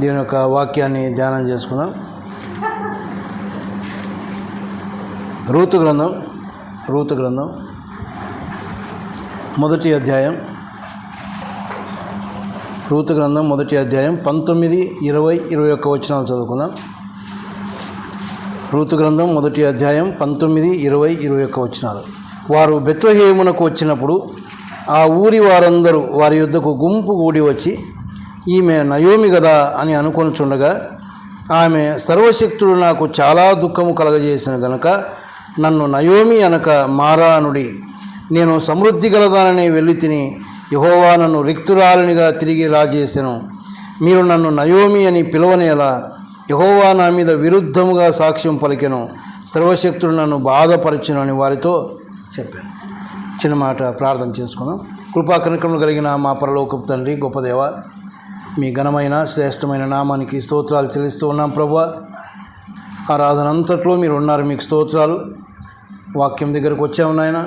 దీని యొక్క వాక్యాన్ని ధ్యానం చేసుకుందాం. రూతు గ్రంథం మొదటి అధ్యాయం 19, 20, 21 వచనాలు చదువుకుందాం. రూతు గ్రంథం మొదటి అధ్యాయం 19, 20, 21 వచనాలు. వారు బెత్లెహేమునకు వచ్చినప్పుడు ఆ ఊరి వారందరూ వారి యొద్దకు గుంపు కూడి వచ్చి, ఈమె నయోమి గదా అని అనుకొనుచుండగా, ఆమె సర్వశక్తుడు నాకు చాలా దుఃఖము కలగజేసిన గనుక నన్ను నయోమి అనక మారా అనుడి. నేను సమృద్ధి గలదానని వెళ్ళి తిని యెహోవా నన్ను రిక్తురాలినిగా తిరిగి రాజేసెను. మీరు నన్ను నయోమి అని పిలవనేలా, యెహోవా నా మీద విరుద్ధముగా సాక్ష్యం పలికెను, సర్వశక్తుడు నన్ను బాధపరచును అని వారితో చెప్పాను. చిన్న మాట ప్రార్థన చేసుకున్నాం. కృపా కనికరములు కలిగిన మా పరలోకపు తండ్రి, గొప్ప దేవ, మీ ఘనమైన శ్రేష్టమైన నామానికి స్తోత్రాలు చెల్లిస్తూ ఉన్నాం. ప్రభువా, ఆరాధన అంతట్లో మీరు ఉన్నారు, మీకు స్తోత్రాలు. వాక్యం దగ్గరకు వచ్చాము నాయన.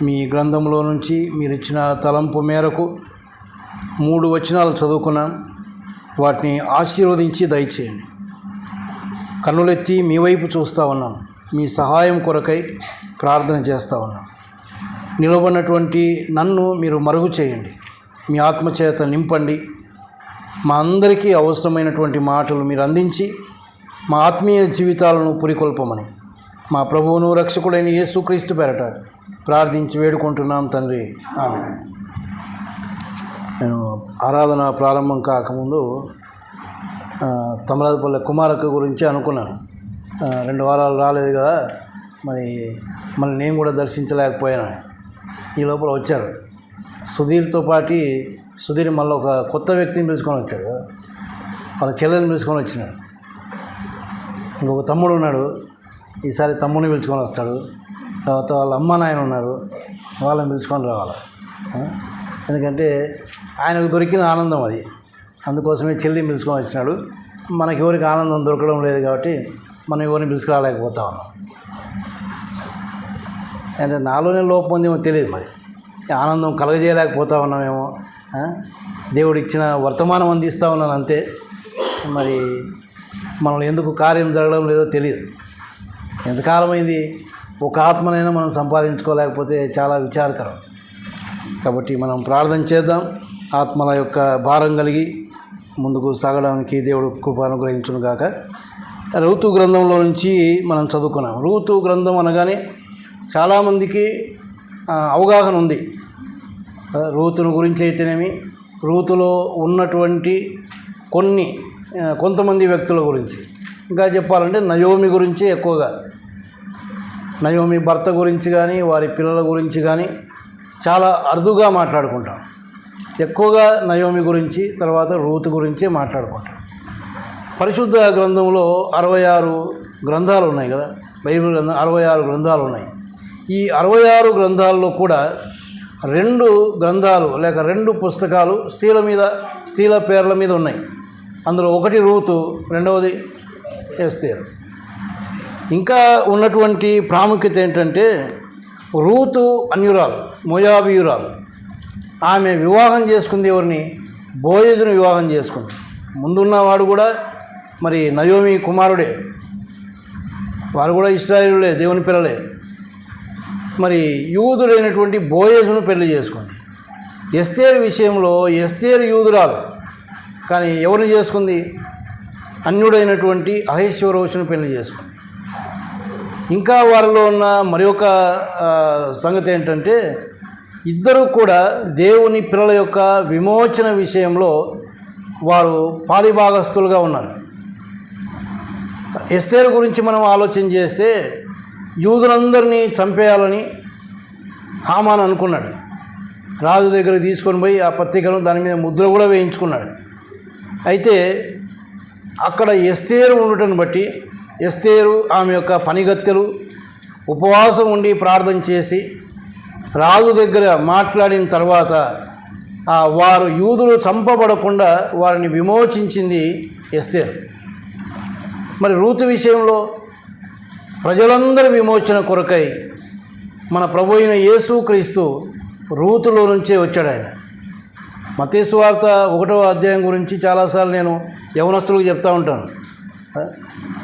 మీ గ్రంథంలో నుంచి మీరు ఇచ్చిన తలంపు మేరకు 3 వచనాలు చదువుకున్నాం. వాటిని ఆశీర్వదించి దయచేయండి. కన్నులెత్తి మీ వైపు చూస్తూ ఉన్నాం. మీ సహాయం కొరకై ప్రార్థన చేస్తూ ఉన్నాం. నిలబడినటువంటి నన్ను మీరు మరుగు చేయండి, మీ ఆత్మచేత నింపండి. మా అందరికీ అవసరమైనటువంటి మాటలు మీరు అందించి మా ఆత్మీయ జీవితాలను పురికొల్పమని మా ప్రభువును రక్షకుడైన యేసుక్రీస్తు పేరట ప్రార్థించి వేడుకుంటున్నాం తండ్రి, ఆమేన్. నేను ఆరాధన ప్రారంభం కాకముందు తమరాజపల్లె కుమారక్క గురించి అనుకున్నాను. 2 వారాలు రాలేదు కదా, మళ్ళీ నేను కూడా దర్శించలేకపోయాను. ఈ లోపల వచ్చారు సుధీర్తో పాటు. సుధీర్ మళ్ళీ ఒక కొత్త వ్యక్తిని పిలుచుకొని వచ్చాడు, వాళ్ళ చెల్లెని పిలుచుకొని వచ్చినాడు. ఇంకొక తమ్ముడు ఉన్నాడు, ఈసారి తమ్ముడిని పిలుచుకొని వస్తాడు. తర్వాత వాళ్ళ అమ్మ నాయన ఉన్నారు, వాళ్ళని పిలుచుకొని రావాలి. ఎందుకంటే ఆయనకు దొరికిన ఆనందం అది, అందుకోసమే చెల్లిని పిలుచుకొని వచ్చినాడు. మనకి ఎవరికి ఆనందం దొరకడం లేదు కాబట్టి మనం ఎవరిని పిలుచుకురాలేకపోతా ఉన్నాం. అంటే నాలోనే లోపం ఉందేమో తెలియదు, మరి ఆనందం కలగజేయలేకపోతా ఉన్నామేమో. దేవుడు ఇచ్చిన వర్తమానం అందిస్తూ ఉన్నాను అంతే. మరి మనల్ని ఎందుకు కార్యం జరగడం లేదో తెలియదు. ఎంతకాలమైంది ఒక ఆత్మనైనా మనం సంపాదించుకోలేకపోతే చాలా విచారకరం. కాబట్టి మనం ప్రార్థన చేద్దాం. ఆత్మల యొక్క భారం కలిగి ముందుకు సాగడానికి దేవుడు కృప అనుగ్రహించును గాక. రూతు గ్రంథంలో నుంచి మనం చదువుకున్నాం. రూతు గ్రంథం అనగానే చాలామందికి అవగాహన ఉంది. రూతును గురించి అయితేనేమి, రూతులో ఉన్నటువంటి కొంతమంది వ్యక్తుల గురించి, ఇంకా చెప్పాలంటే నయోమి గురించి ఎక్కువగా, నయోమి భర్త గురించి కానీ వారి పిల్లల గురించి కానీ చాలా అరుదుగా మాట్లాడుకుంటాం. ఎక్కువగా నయోమి గురించి, తర్వాత రూతు గురించే మాట్లాడుకుంటాం. పరిశుద్ధ గ్రంథంలో 66 గ్రంథాలు ఉన్నాయి కదా, బైబిల్ గ్రంథం 66 గ్రంథాలు ఉన్నాయి. ఈ 66 గ్రంథాల్లో కూడా 2 గ్రంథాలు లేక 2 పుస్తకాలు స్త్రీల పేర్ల మీద ఉన్నాయి. అందులో ఒకటి రూతు, రెండవది ఎస్తేరు. ఇంకా ఉన్నటువంటి ప్రాముఖ్యత ఏంటంటే, రూతు అన్యురాలు, మోయాబీయురాలు. ఆమె వివాహం చేసుకుంది ఎవరిని? బోయజును వివాహం చేసుకుంది. ముందున్నవాడు కూడా మరి నయోమి కుమారుడే, వారు కూడా ఇశ్రాయేలులే, దేవుని పిల్లలే. మరి యూదుడైనటువంటి బోయజును పెళ్లి చేసుకుంది. ఎస్తేరు విషయంలో ఎస్తేరు యూదురాలు, కానీ ఎవరిని చేసుకుంది? అన్యుడైనటువంటి అహష్వేరోషును పెళ్లి చేసుకుంది. ఇంకా వారిలో ఉన్న మరి ఒక సంగతి ఏంటంటే, ఇద్దరు కూడా దేవుని పిల్లల యొక్క విమోచన విషయంలో వారు పాలిభాగస్తులుగా ఉన్నారు. ఎస్తేరు గురించి మనం ఆలోచన చేస్తే, యూదులందరినీ చంపేయాలని హామాను అనుకున్నాడు. రాజు దగ్గరికి తీసుకొని పోయి ఆ పత్రికను దాని మీద ముద్ర కూడా వేయించుకున్నాడు. అయితే అక్కడ ఎస్తేరు ఉండటం బట్టి, ఎస్తేరు ఆమె యొక్క పనిగత్తెలు ఉపవాసం ఉండి ప్రార్థన చేసి రాజు దగ్గర మాట్లాడిన తర్వాత వారు యూదులు చంపబడకుండా వారిని విమోచించింది ఎస్తేరు. మరి రూతు విషయంలో ప్రజలందరి విమోచన కొరకై మన ప్రభు అయిన యేసుక్రీస్తు రూతులో నుంచే వచ్చాడు. ఆయన మత్తయి సువార్త 1వ అధ్యాయం గురించి చాలాసార్లు నేను యవనస్తులకు చెప్తూ ఉంటాను.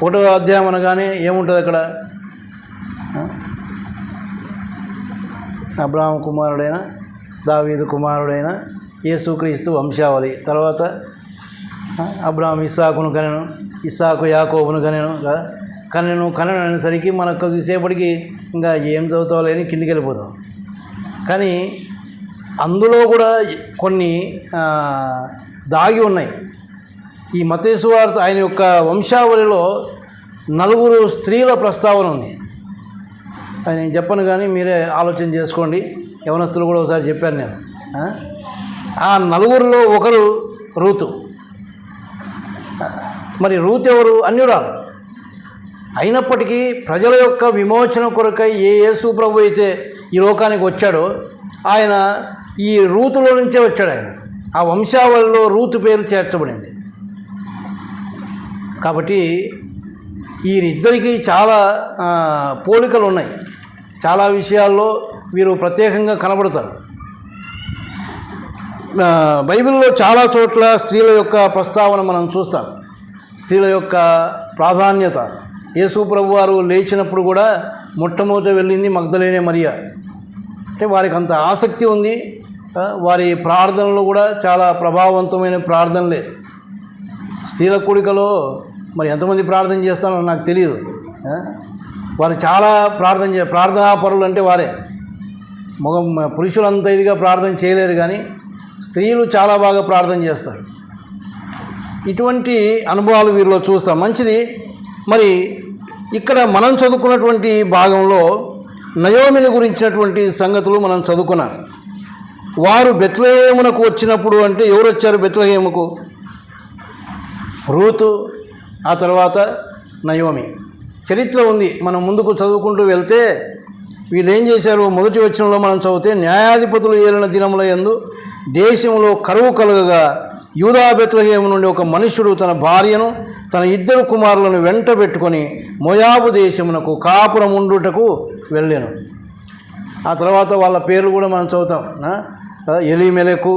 1వ అధ్యాయం అనగానే ఏముంటుంది అక్కడ? అబ్రాహాము కుమారుడైన దావీదు కుమారుడైన యేసుక్రీస్తు వంశావళి. తర్వాత అబ్రాహాం ఇస్సాకును కనెను, ఇస్సాకు యాకోబును కనెను కనెను అనేసరికి మనకు కొద్దిసేపటికి ఇంకా ఏం చదువుతావులే అని కిందికి వెళ్ళిపోతాం. కానీ అందులో కూడా కొన్ని దాగి ఉన్నాయి. ఈ మత్తయి సువార్త ఆయన యొక్క వంశావళిలో 4 స్త్రీల ప్రస్తావన ఉంది. అది నేను చెప్పను కానీ మీరే ఆలోచన చేసుకోండి. యవనస్తులు కూడా ఒకసారి చెప్పాను నేను. ఆ 4లో ఒకరు రూతు. మరి రూతు ఎవరు? అన్యురాలు. అయినప్పటికీ ప్రజల యొక్క విమోచన కొరకై యేసు ప్రభు అయితే ఈ లోకానికి వచ్చాడో ఆయన ఈ రూతులో నుంచే వచ్చాడు. ఆయన ఆ వంశావళిలో రూతు పేరు చేర్చబడింది. కాబట్టి వీరిద్దరికీ చాలా పోలికలు ఉన్నాయి. చాలా విషయాల్లో వీరు ప్రత్యేకంగా కనబడతారు. బైబిల్లో చాలా చోట్ల స్త్రీల యొక్క ప్రస్తావన మనం చూస్తాం. స్త్రీల యొక్క ప్రాధాన్యత. యేసు ప్రభు వారు లేచినప్పుడు కూడా మొట్టమొదట వెళ్ళింది మగ్దలేనే మరియా. అంటే వారికి అంత ఆసక్తి ఉంది. వారి ప్రార్థనలు కూడా చాలా ప్రభావవంతమైన ప్రార్థనలే. స్త్రీల కూడికలో మరి ఎంతమంది ప్రార్థన చేస్తారో నాకు తెలియదు. వారు చాలా ప్రార్థనా పరులు అంటే వారే. పురుషులు అంత ఇదిగా ప్రార్థన చేయలేరు, కానీ స్త్రీలు చాలా బాగా ప్రార్థన చేస్తారు. ఇటువంటి అనుభవాలు వీరిలో చూస్తాం. మంచిది. మరి ఇక్కడ మనం చదువుకున్నటువంటి భాగంలో నయోమిని గురించినటువంటి సంగతులు మనం చదువుకున్నాం. వారు బెత్లెహేమునకు వచ్చినప్పుడు అంటే ఎవరు వచ్చారు బెత్లెహేముకు? రూతు, ఆ తర్వాత నయోమి. చరిత్ర ఉంది. మనం ముందుకు చదువుకుంటూ వెళ్తే వీళ్ళు ఏం చేశారు? మొదటి వచనంలో మనం చదివితే, న్యాయాధిపతులు ఏలిన దినముల యందు దేశంలో కరువు కలుగగా యూదా బెత్లెహేము నుండి ఒక మనుష్యుడు తన భార్యను తన 2 కుమారులను వెంట పెట్టుకొని మోయాబు దేశమునకు కాపురముండుటకు వెళ్ళాను. ఆ తర్వాత వాళ్ళ పేర్లు కూడా మనం చదువుతాం. ఎలీమెలెకు,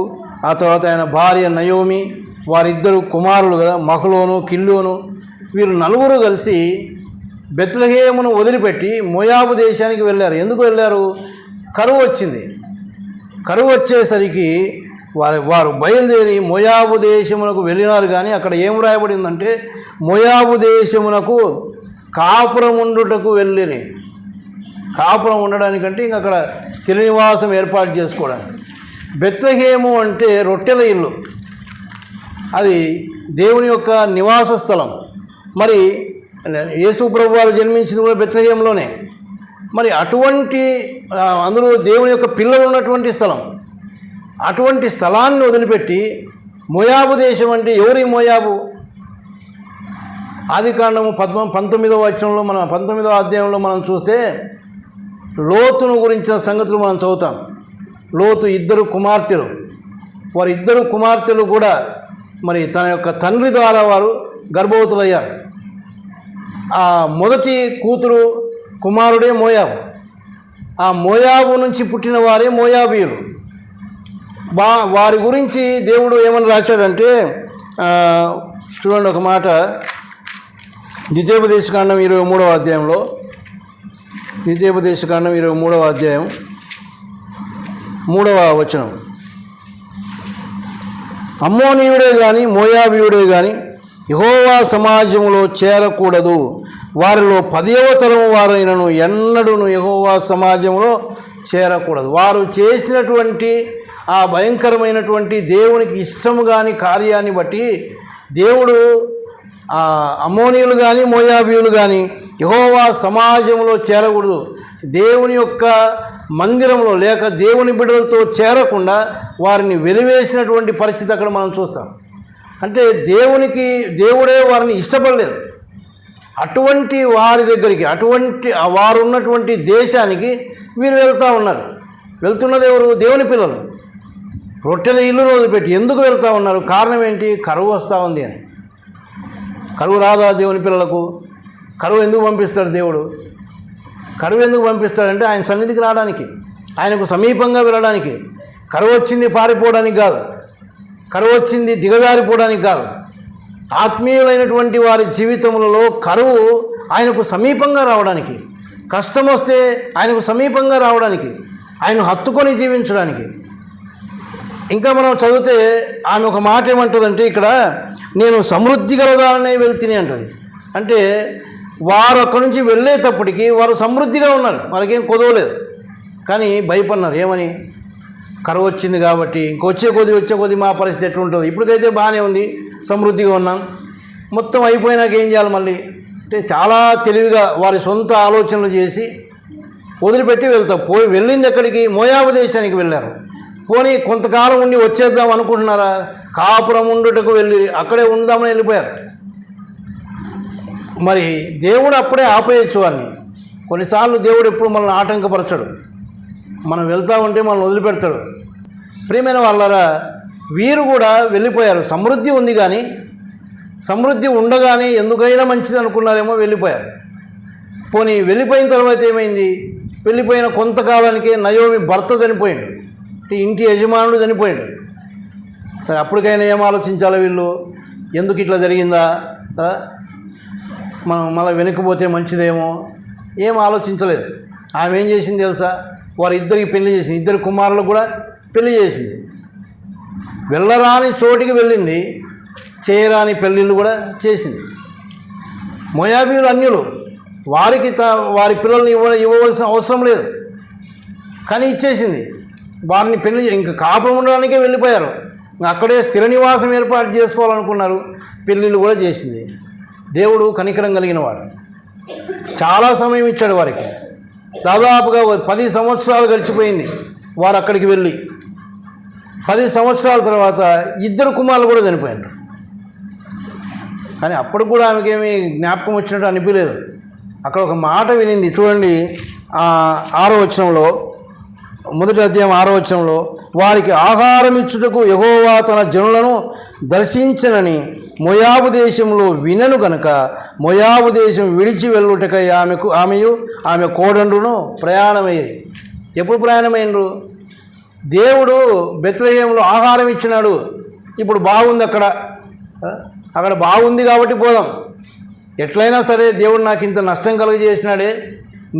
ఆ తర్వాత ఆయన భార్య నయోమి, వారిద్దరు కుమారులు కదా, మహలోను కిల్లోను. వీరు 4 కలిసి బెత్లెహేమును వదిలిపెట్టి మోయాబు దేశానికి వెళ్ళారు. ఎందుకు వెళ్ళారు? కరువు వచ్చింది. కరువు వచ్చేసరికి వారు బయలుదేరి మోయాబు దేశమునకు వెళ్ళినారు. కానీ అక్కడ ఏం రాయబడిందంటే, మోయాబు దేశమునకు కాపురముండుటకు వెళ్ళిరి. కాపురం ఉండడానికంటే ఇంక అక్కడ స్థిర నివాసం ఏర్పాటు చేసుకోవడానికి. బెత్లెహేము అంటే రొట్టెల ఇల్లు, అది దేవుని యొక్క నివాస స్థలం. మరి యేసు ప్రభు వారు జన్మించింది కూడా బెత్లెహేములోనే. మరి అటువంటి అందులో దేవుని యొక్క పిల్లలు ఉన్నటువంటి స్థలం. అటువంటి స్థలాన్ని వదిలిపెట్టి మోయాబు దేశం అంటే ఎవరి మోయాబు? ఆదికాండము 19వ వచనంలో 19వ అధ్యాయంలో మనం చూస్తే లోతును గురించిన సంగతులు మనం చదువుతాం. లోతు 2 కుమార్తెలు. వారి 2 కుమార్తెలు కూడా మరి తన యొక్క తండ్రి ద్వారా వారు గర్భవతులయ్యారు. ఆ మొదటి కూతురు కుమారుడే మోయాబు. ఆ మోయాబు నుంచి పుట్టిన వారే మోయాబీయులు. వారి గురించి దేవుడు ఏమని రాశాడంటే, చూడండి ఒక మాట, ద్వితీయోపదేశకాండం 23వ అధ్యాయంలో, ద్వితీయోపదేశకాండం 23వ అధ్యాయం 3వ వచనం, అమ్మోనీయుడే కానీ మోయాబీయుడే కానీ యెహోవా సమాజంలో చేరకూడదు, వారిలో 10వ తరము వారైనను ఎన్నడూను యెహోవా సమాజంలో చేరకూడదు. వారు చేసినటువంటి ఆ భయంకరమైనటువంటి దేవునికి ఇష్టము కాని కార్యాన్ని బట్టి దేవుడు అమ్మోనీయులు కానీ మోయాబీయులు కానీ యెహోవా సమాజంలో చేరకూడదు. దేవుని యొక్క మందిరంలో లేక దేవుని బిడ్డలతో చేరకుండా వారిని వెలివేసినటువంటి పరిస్థితి అక్కడ మనం చూస్తాం. అంటే దేవుడే వారిని ఇష్టపడలేదు. అటువంటి వారి దగ్గరికి, అటువంటి వారు ఉన్నటువంటి దేశానికి వీరు వెళ్తూ ఉన్నారు. వెళ్తున్నది ఎవరు? దేవుని పిల్లలు. రొట్టెల ఇల్లు వదిలిపెట్టి ఎందుకు వెళ్తూ ఉన్నారు? కారణం ఏంటి? కరువు వస్తూ ఉంది అని. కరువు రాదా దేవుని పిల్లలకు? కరువు ఎందుకు పంపిస్తాడు దేవుడు? కరువు ఎందుకు పంపిస్తాడంటే ఆయన సన్నిధికి రావడానికి, ఆయనకు సమీపంగా వెళ్ళడానికి. కరువు వచ్చింది పారిపోవడానికి కాదు. కరువు వచ్చింది దిగజారిపోవడానికి కాదు, ఆత్మీయులైనటువంటి వారి జీవితములలో కరువు ఆయనకు సమీపంగా రావడానికి, కష్టం వస్తే ఆయనకు సమీపంగా రావడానికి, ఆయన హత్తుకొని జీవించడానికి. ఇంకా మనం చదివితే ఆమె ఒక మాట ఏమంటుందంటే ఇక్కడ, నేను సమృద్ధి గలదాననే వెళ్తిని అంటుంది. అంటే వారు అక్కడి నుంచి వెళ్ళేటప్పటికి వారు సమృద్ధిగా ఉన్నారు, వాళ్ళకేం కొదవలేదు. కానీ భయపడినారు. ఏమని? కరువు వచ్చింది కాబట్టి ఇంకొచ్చే కొద్ది మా పరిస్థితి ఎట్లుంటుంది, ఇప్పటికైతే బాగానే ఉంది, సమృద్ధిగా ఉన్నాం, మొత్తం అయిపోయినాక ఏం చేయాలి మళ్ళీ అంటే చాలా తెలివిగా వారి సొంత ఆలోచనలు చేసి వదిలిపెట్టి వెళ్ళింది ఎక్కడికి? మోయాబు దేశానికి వెళ్ళారు. పోనీ కొంతకాలం ఉండి వచ్చేద్దాం అనుకుంటున్నారా? కాపురం ఉండుటకు వెళ్ళి అక్కడే ఉందామని వెళ్ళిపోయారు. మరి దేవుడు అప్పుడే ఆపేయచ్చు వారిని. కొన్నిసార్లు దేవుడు ఎప్పుడు మనల్ని ఆటంకపరచడు, మనం వెళ్తూ ఉంటే మనల్ని వదిలిపెడతాడు. ప్రియమైన వాళ్ళారా, వీరు కూడా వెళ్ళిపోయారు. సమృద్ధి ఉంది కానీ, సమృద్ధి ఉండగానే ఎందుకైనా మంచిది అనుకున్నారేమో, వెళ్ళిపోయారు. పోనీ వెళ్ళిపోయిన తర్వాత ఏమైంది? వెళ్ళిపోయిన కొంతకాలానికే నయోమి భర్త చనిపోయాడు, ఇంటి యజమానుడు చనిపోయాడు. సరే, అప్పటికైనా ఏం ఆలోచించాలి వీళ్ళు? ఎందుకు ఇట్లా జరిగిందా, మనం మళ్ళీ వెనక్కిపోతే మంచిదేమో, ఏం ఆలోచించలేదు. ఆమె ఏం చేసింది తెలుసా? వారిద్దరికి పెళ్లి చేసింది, ఇద్దరు కుమారులకు కూడా పెళ్లి చేసింది. వెళ్ళరాని చోటికి వెళ్ళింది, చేయరాని పెళ్ళిళ్ళు కూడా చేసింది. మోయాబీయులు అన్యులు, వారికి వారి పిల్లల్ని ఇవ్వవలసిన అవసరం లేదు, కానీ ఇచ్చేసింది. వారిని పెళ్లి ఇంకా కాపురం ఉండడానికే వెళ్ళిపోయారు. అక్కడే స్థిర నివాసం ఏర్పాటు చేసుకోవాలనుకున్నారు, పెళ్ళిళ్ళు కూడా చేసింది. దేవుడు కనికరం కలిగిన వాడు, చాలా సమయం ఇచ్చాడు వారికి. దాదాపుగా 10 సంవత్సరాలు గడిచిపోయింది వారు అక్కడికి వెళ్ళి. 10 సంవత్సరాల తర్వాత ఇద్దరు కుమారులు కూడా చనిపోయారు. కానీ అప్పుడు కూడా ఆమెకేమీ జ్ఞాపకం వచ్చినట్టు అనిపించలేదు. అక్కడ ఒక మాట వినింది చూడండి, 6వ వచనంలో, మొదటి అధ్యాయం 6వ వచనంలో, వారికి ఆహారం ఇచ్చుటకు యెహోవా తన జనులను దర్శించనని మోయాబు దేశంలో వినను గనుక మోయాబు దేశం విడిచి వెళ్ళుటకై ఆమెయు ఆమె కోడండ్రును ప్రయాణమయ్యాయి. ఎప్పుడు ప్రయాణమైనరు? దేవుడు బెత్లెహేములో ఆహారం ఇచ్చినాడు, ఇప్పుడు బాగుంది అక్కడ బాగుంది కాబట్టి పోదాం, ఎట్లయినా సరే దేవుడు నాకు ఇంత నష్టం కలుగజేసినాడే,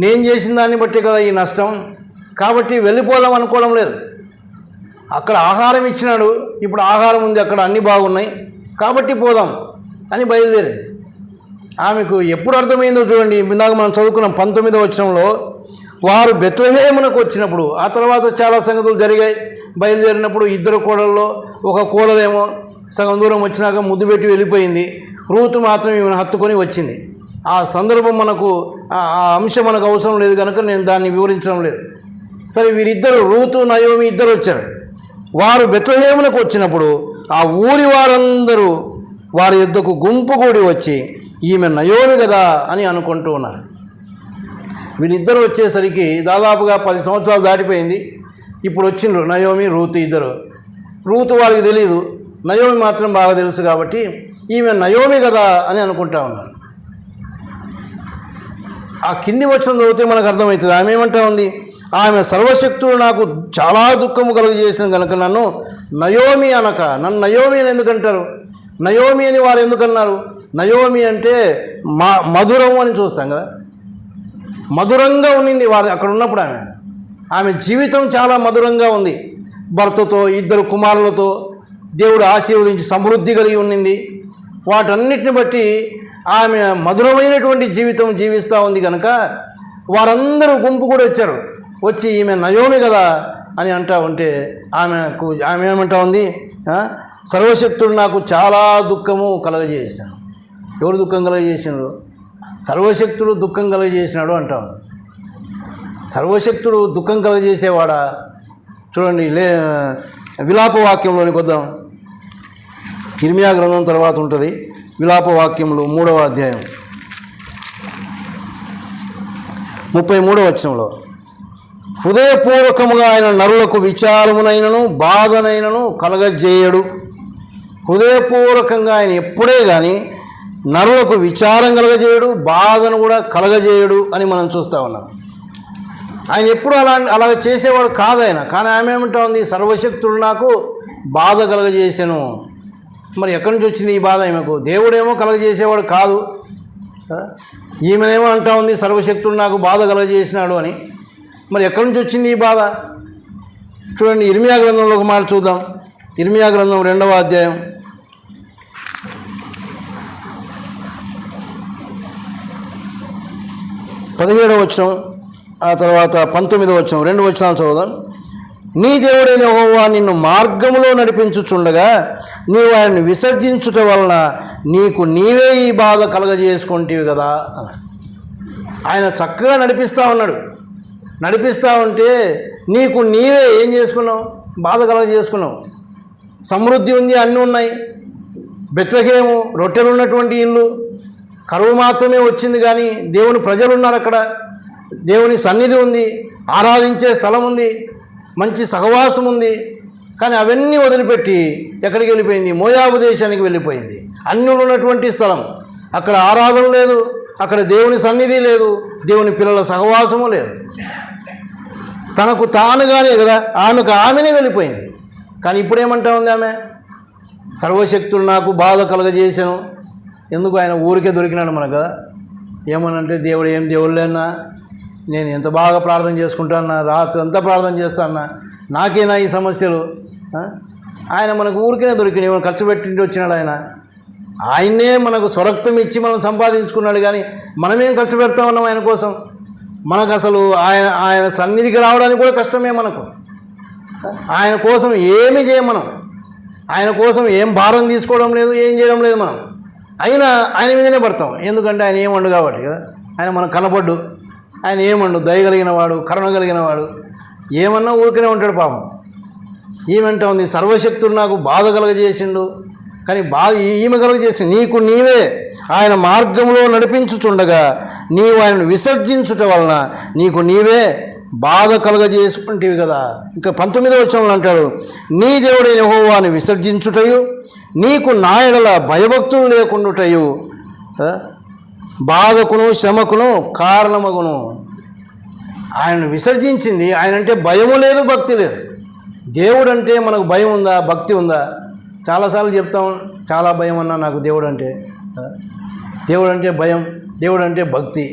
నేను చేసిన దాన్ని బట్టి కదా ఈ నష్టం, కాబట్టి వెళ్ళిపోదాం అనుకోవడం లేదు. అక్కడ ఆహారం ఇచ్చినాడు, ఇప్పుడు ఆహారం ఉంది, అక్కడ అన్నీ బాగున్నాయి కాబట్టి పోదాం అని బయలుదేరింది. ఆమెకు ఎప్పుడు అర్థమైందో చూడండి. ఇందాక మనం చదువుకున్నాం 19వ వచనంలో, వారు బెత్లెహేమునకు వచ్చినప్పుడు, ఆ తర్వాత చాలా సంగతులు జరిగాయి. బయలుదేరినప్పుడు ఇద్దరు కోడల్లో ఒక కోడలేమో సగం దూరం వచ్చినాక ముద్దు పెట్టి వెళ్ళిపోయింది, రూతు మాత్రం ఈమెను హత్తుకొని వచ్చింది. ఆ సందర్భం మనకు, ఆ అంశం మనకు అవసరం లేదు కనుక నేను దాన్ని వివరించడం లేదు. సరే, వీరిద్దరు రూతు నయోమి ఇద్దరు వచ్చారు. వారు బెత్లెహేమునకు వచ్చినప్పుడు ఆ ఊరి వారందరూ వారి యొద్దకు గుంపు కూడి వచ్చి, ఈమె నయోమి కదా అని అనుకుంటూ ఉన్నారు. వీళ్ళిద్దరు వచ్చేసరికి దాదాపుగా 10 సంవత్సరాలు దాటిపోయింది. ఇప్పుడు వచ్చిండ్రు నయోమి రూతు ఇద్దరు. రూతు వాళ్ళకి తెలియదు, నయోమి మాత్రం బాగా తెలుసు కాబట్టి ఈమె నయోమి కదా అని అనుకుంటా ఉన్నారు. ఆ కింది వచనం చదివితే మనకు అర్థమవుతుంది. ఆమె ఏమంటా ఉంది? ఆమె సర్వశక్తుడు నాకు చాలా దుఃఖము కలుగజేసిన కనుక నన్ను నయోమి అనక, నన్ను నయోమి అని ఎందుకంటారు? నయోమి అని వారు ఎందుకన్నారు? నయోమి అంటే మధురం అని చూస్తాం కదా, మధురంగా ఉన్నింది వారు అక్కడ ఉన్నప్పుడు. ఆమె జీవితం చాలా మధురంగా ఉంది. భర్తతో, ఇద్దరు కుమారులతో దేవుడు ఆశీర్వదించి సమృద్ధి కలిగి ఉన్నింది. వాటన్నిటిని బట్టి ఆమె మధురమైనటువంటి జీవితం జీవిస్తూ ఉంది కనుక వారందరూ గుంపు కూడా వచ్చారు. వచ్చి ఈమె నయోమి కదా అని అంటా ఉంటే ఆమె ఏమంటా ఉంది? సర్వశక్తుడు నాకు చాలా దుఃఖము కలగజేశాను. ఎవరు దుఃఖం కలగజేసినాడు? సర్వశక్తుడు దుఃఖం కలగజేసినాడు అంటా ఉంది. సర్వశక్తుడు దుఃఖం కలగజేసేవాడా? చూడండి, విలాప వాక్యంలోనికి వద్దాం. ఇర్మియా గ్రంథం తర్వాత ఉంటుంది విలాప వాక్యములు 3వ అధ్యాయం 33వ వచనంలో, హృదయపూర్వకముగా ఆయన నరులకు విచారమునైనను బాధనైనను కలగజేయడు. హృదయపూర్వకంగా ఆయన ఎప్పుడే కానీ నరులకు విచారం కలగజేయడు, బాధను కూడా కలగజేయడు అని మనం చూస్తూ ఉన్నాం. ఆయన ఎప్పుడు అలా చేసేవాడు కాదు ఆయన. కానీ ఆమె ఏమంటా ఉంది? సర్వశక్తుడు నాకు బాధ కలగజేసెను. మరి ఎక్కడి నుంచి వచ్చింది ఈ బాధ ఈమెకు? దేవుడేమో కలగజేసేవాడు కాదు. ఈమెనేమో అంటా ఉంది సర్వశక్తుడు నాకు బాధ కలగజేసినాడు అని. మరి ఎక్కడి నుంచి వచ్చింది ఈ బాధ? చూడండి, ఇర్మియా గ్రంథంలో ఒక మాట చూద్దాం. ఇర్మియా గ్రంథం 2వ అధ్యాయం 17వ వచనం, ఆ తర్వాత 19వ వచనం, 2 వచనాలు చదువుదాం. నీ దేవుడైన యెహోవా నిన్ను మార్గములో నడిపించుచుండగా నీవు ఆయన్ని విసర్జించుట వలన నీకు నీవే ఈ బాధ కలగజేసుకుంటేవి కదా అని. ఆయన చక్కగా నడిపిస్తూ ఉన్నాడు. నడిపిస్తూ ఉంటే నీకు నీవే ఏం చేసుకున్నావు? బాధ కలగజేసుకున్నావు. సమృద్ధి ఉంది, అన్నీ ఉన్నాయి. బెత్లెహేము రొట్టెలు ఉన్నటువంటి ఇల్లు, కరువు మాత్రమే వచ్చింది, కానీ దేవుని ప్రజలు ఉన్నారు అక్కడ. దేవుని సన్నిధి ఉంది, ఆరాధించే స్థలం ఉంది, మంచి సహవాసం ఉంది. కానీ అవన్నీ వదిలిపెట్టి ఎక్కడికి వెళ్ళిపోయింది? మోయాబు దేశానికి వెళ్ళిపోయింది. అన్యులు ఉన్నటువంటి స్థలం. అక్కడ ఆరాధన లేదు, అక్కడ దేవుని సన్నిధి లేదు, దేవుని పిల్లల సహవాసము లేదు. తనకు తానుగానే కదా, ఆమెనే వెళ్ళిపోయింది. కానీ ఇప్పుడేమంటా ఉంది ఆమె? సర్వశక్తుడు నాకు బాధ కలగజేసాను. ఎందుకు? ఆయన ఊరికే దొరికినాడు మనకు కదా. ఏమనంటే దేవుడు ఏం దేవుళ్ళేనా, నేను ఎంత బాగా ప్రార్థన చేసుకుంటానా, రాత్రి అంతా ప్రార్థన చేస్తానా, నాకేనా ఈ సమస్యలు? ఆయన మనకు ఊరికేనే దొరికినాడు. ఏమైనా ఖర్చు పెట్టి వచ్చినాడు ఆయన. ఆయన్నే మనకు స్వరక్తం ఇచ్చి మనం సంపాదించుకున్నాడు, కానీ మనమేం ఖర్చు పెడతా ఉన్నాం ఆయన కోసం? మనకు అసలు ఆయన సన్నిధికి రావడానికి కూడా కష్టమే మనకు. ఆయన కోసం ఏమీ చేయం మనం. ఆయన కోసం ఏం భారం తీసుకోవడం లేదు, ఏం చేయడం లేదు మనం. అయినా ఆయన మీదనే పడతాం. ఎందుకంటే ఆయన ఏమండు కాబట్టి కదా. ఆయన మనకు కనపడ్డు. ఆయన ఏమండు? దయగలిగిన వాడు, కరుణ కలిగిన వాడు. ఏమన్నా ఊరికనే ఉంటాడు పాపం. ఈమెంట ఉంది సర్వశక్తుడు నాకు బాధ కలగజేసిండు. కానీ బాధ ఈమె కలగజేసి నీకు నీవే ఆయన మార్గంలో నడిపించుచుండగా నీవు ఆయనను విసర్జించుట వలన నీకు నీవే బాధ కలగజేసుకుంటేవి కదా. ఇంకా 19వ వచనంలో అంటాడు, నీ దేవుడైన యెహోవాను విసర్జించుటయు నీకు నా యెడల భయభక్తులు లేకుండుటయు బాధకును శ్రమకును కారణమగును. ఆయనను విసర్జించింది. ఆయన అంటే భయము లేదు, భక్తి లేదు. దేవుడు అంటే మనకు భయం ఉందా, భక్తి ఉందా? చాలాసార్లు చెప్తాం, చాలా భయం అన్నా నాకు దేవుడు అంటే. దేవుడు అంటే భయం, దేవుడు అంటే భక్తి.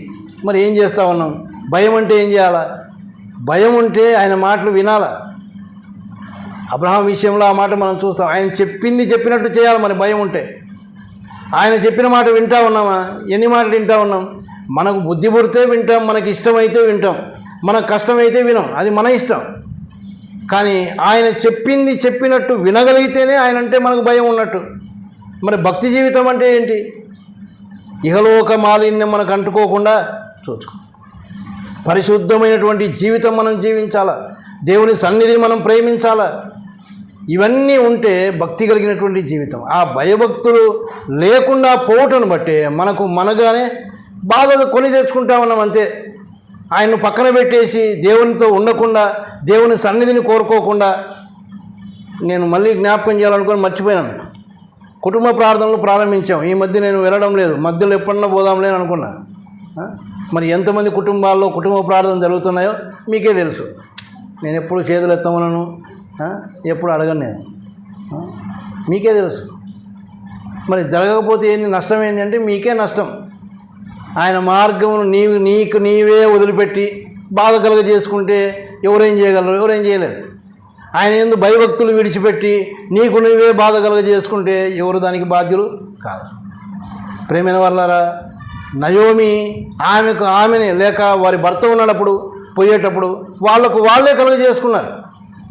మరి ఏం చేస్తా ఉన్నాం? భయం అంటే ఏం చేయాలా? భయం ఉంటే ఆయన మాటలు వినాలా. అబ్రహాం విషయంలో ఆ మాట మనం చూస్తాం. ఆయన చెప్పింది చెప్పినట్టు చేయాలి. మరి భయం ఉంటే ఆయన చెప్పిన మాట వింటా ఉన్నామా? ఎన్ని మాటలు వింటా ఉన్నాం? మనకు బుద్ధి పుడితే వింటాం, మనకి ఇష్టమైతే వింటాం, మనకు కష్టమైతే వినం, అది మన ఇష్టం. కానీ ఆయన చెప్పింది చెప్పినట్టు వినగలిగితేనే ఆయన అంటే మనకు భయం ఉన్నట్టు. మరి భక్తి జీవితం అంటే ఏంటి? ఇహలోక మాలిన్యం మనకు అంటుకోకుండా చూసుకో. పరిశుద్ధమైనటువంటి జీవితం మనం జీవించాలా. దేవుని సన్నిధిని మనం ప్రేమించాలా. ఇవన్నీ ఉంటే భక్తి కలిగినటువంటి జీవితం. ఆ భయభక్తులు లేకుండా పోవటను బట్టే మనగానే బాధ కొని తెచ్చుకుంటా ఉన్నాం అంతే. ఆయన్ను పక్కన పెట్టేసి దేవునితో ఉండకుండా, దేవుని సన్నిధిని కోరుకోకుండా. నేను మళ్ళీ జ్ఞాపకం చేయాలనుకొని మర్చిపోయాను. కుటుంబ ప్రార్థనలు ప్రారంభించాం. ఈ మధ్య నేను వెళ్ళడం లేదు. మధ్యలో ఎప్పుడన్నా పోదాంలే అనుకున్నా. మరి ఎంతమంది కుటుంబాల్లో కుటుంబ ప్రార్థన జరుగుతున్నాయో మీకే తెలుసు. నేను ఎప్పుడు చేతులు ఎత్తమనను, ఎప్పుడు అడగను నేను, మీకే తెలుసు. మరి జరగకపోతే ఏంది? నష్టం ఏంటి అంటే మీకే నష్టం. ఆయన మార్గమును నీకు నీవే వదిలిపెట్టి బాధ కలుగజేసుకుంటే ఎవరేం చేయగలరు? ఎవరేం చేయలేరు. ఆయన యందు భయభక్తులు విడిచిపెట్టి నీకు నువ్వే బాధ కలుగజేసుకుంటే ఎవరు దానికి బాధ్యులు కాదు. ప్రేమైన వాళ్ళారా, నయోమి ఆమెనే లేక వారి భర్త ఉన్నప్పుడు పోయేటప్పుడు వాళ్ళే కలుగజేసుకున్నారు.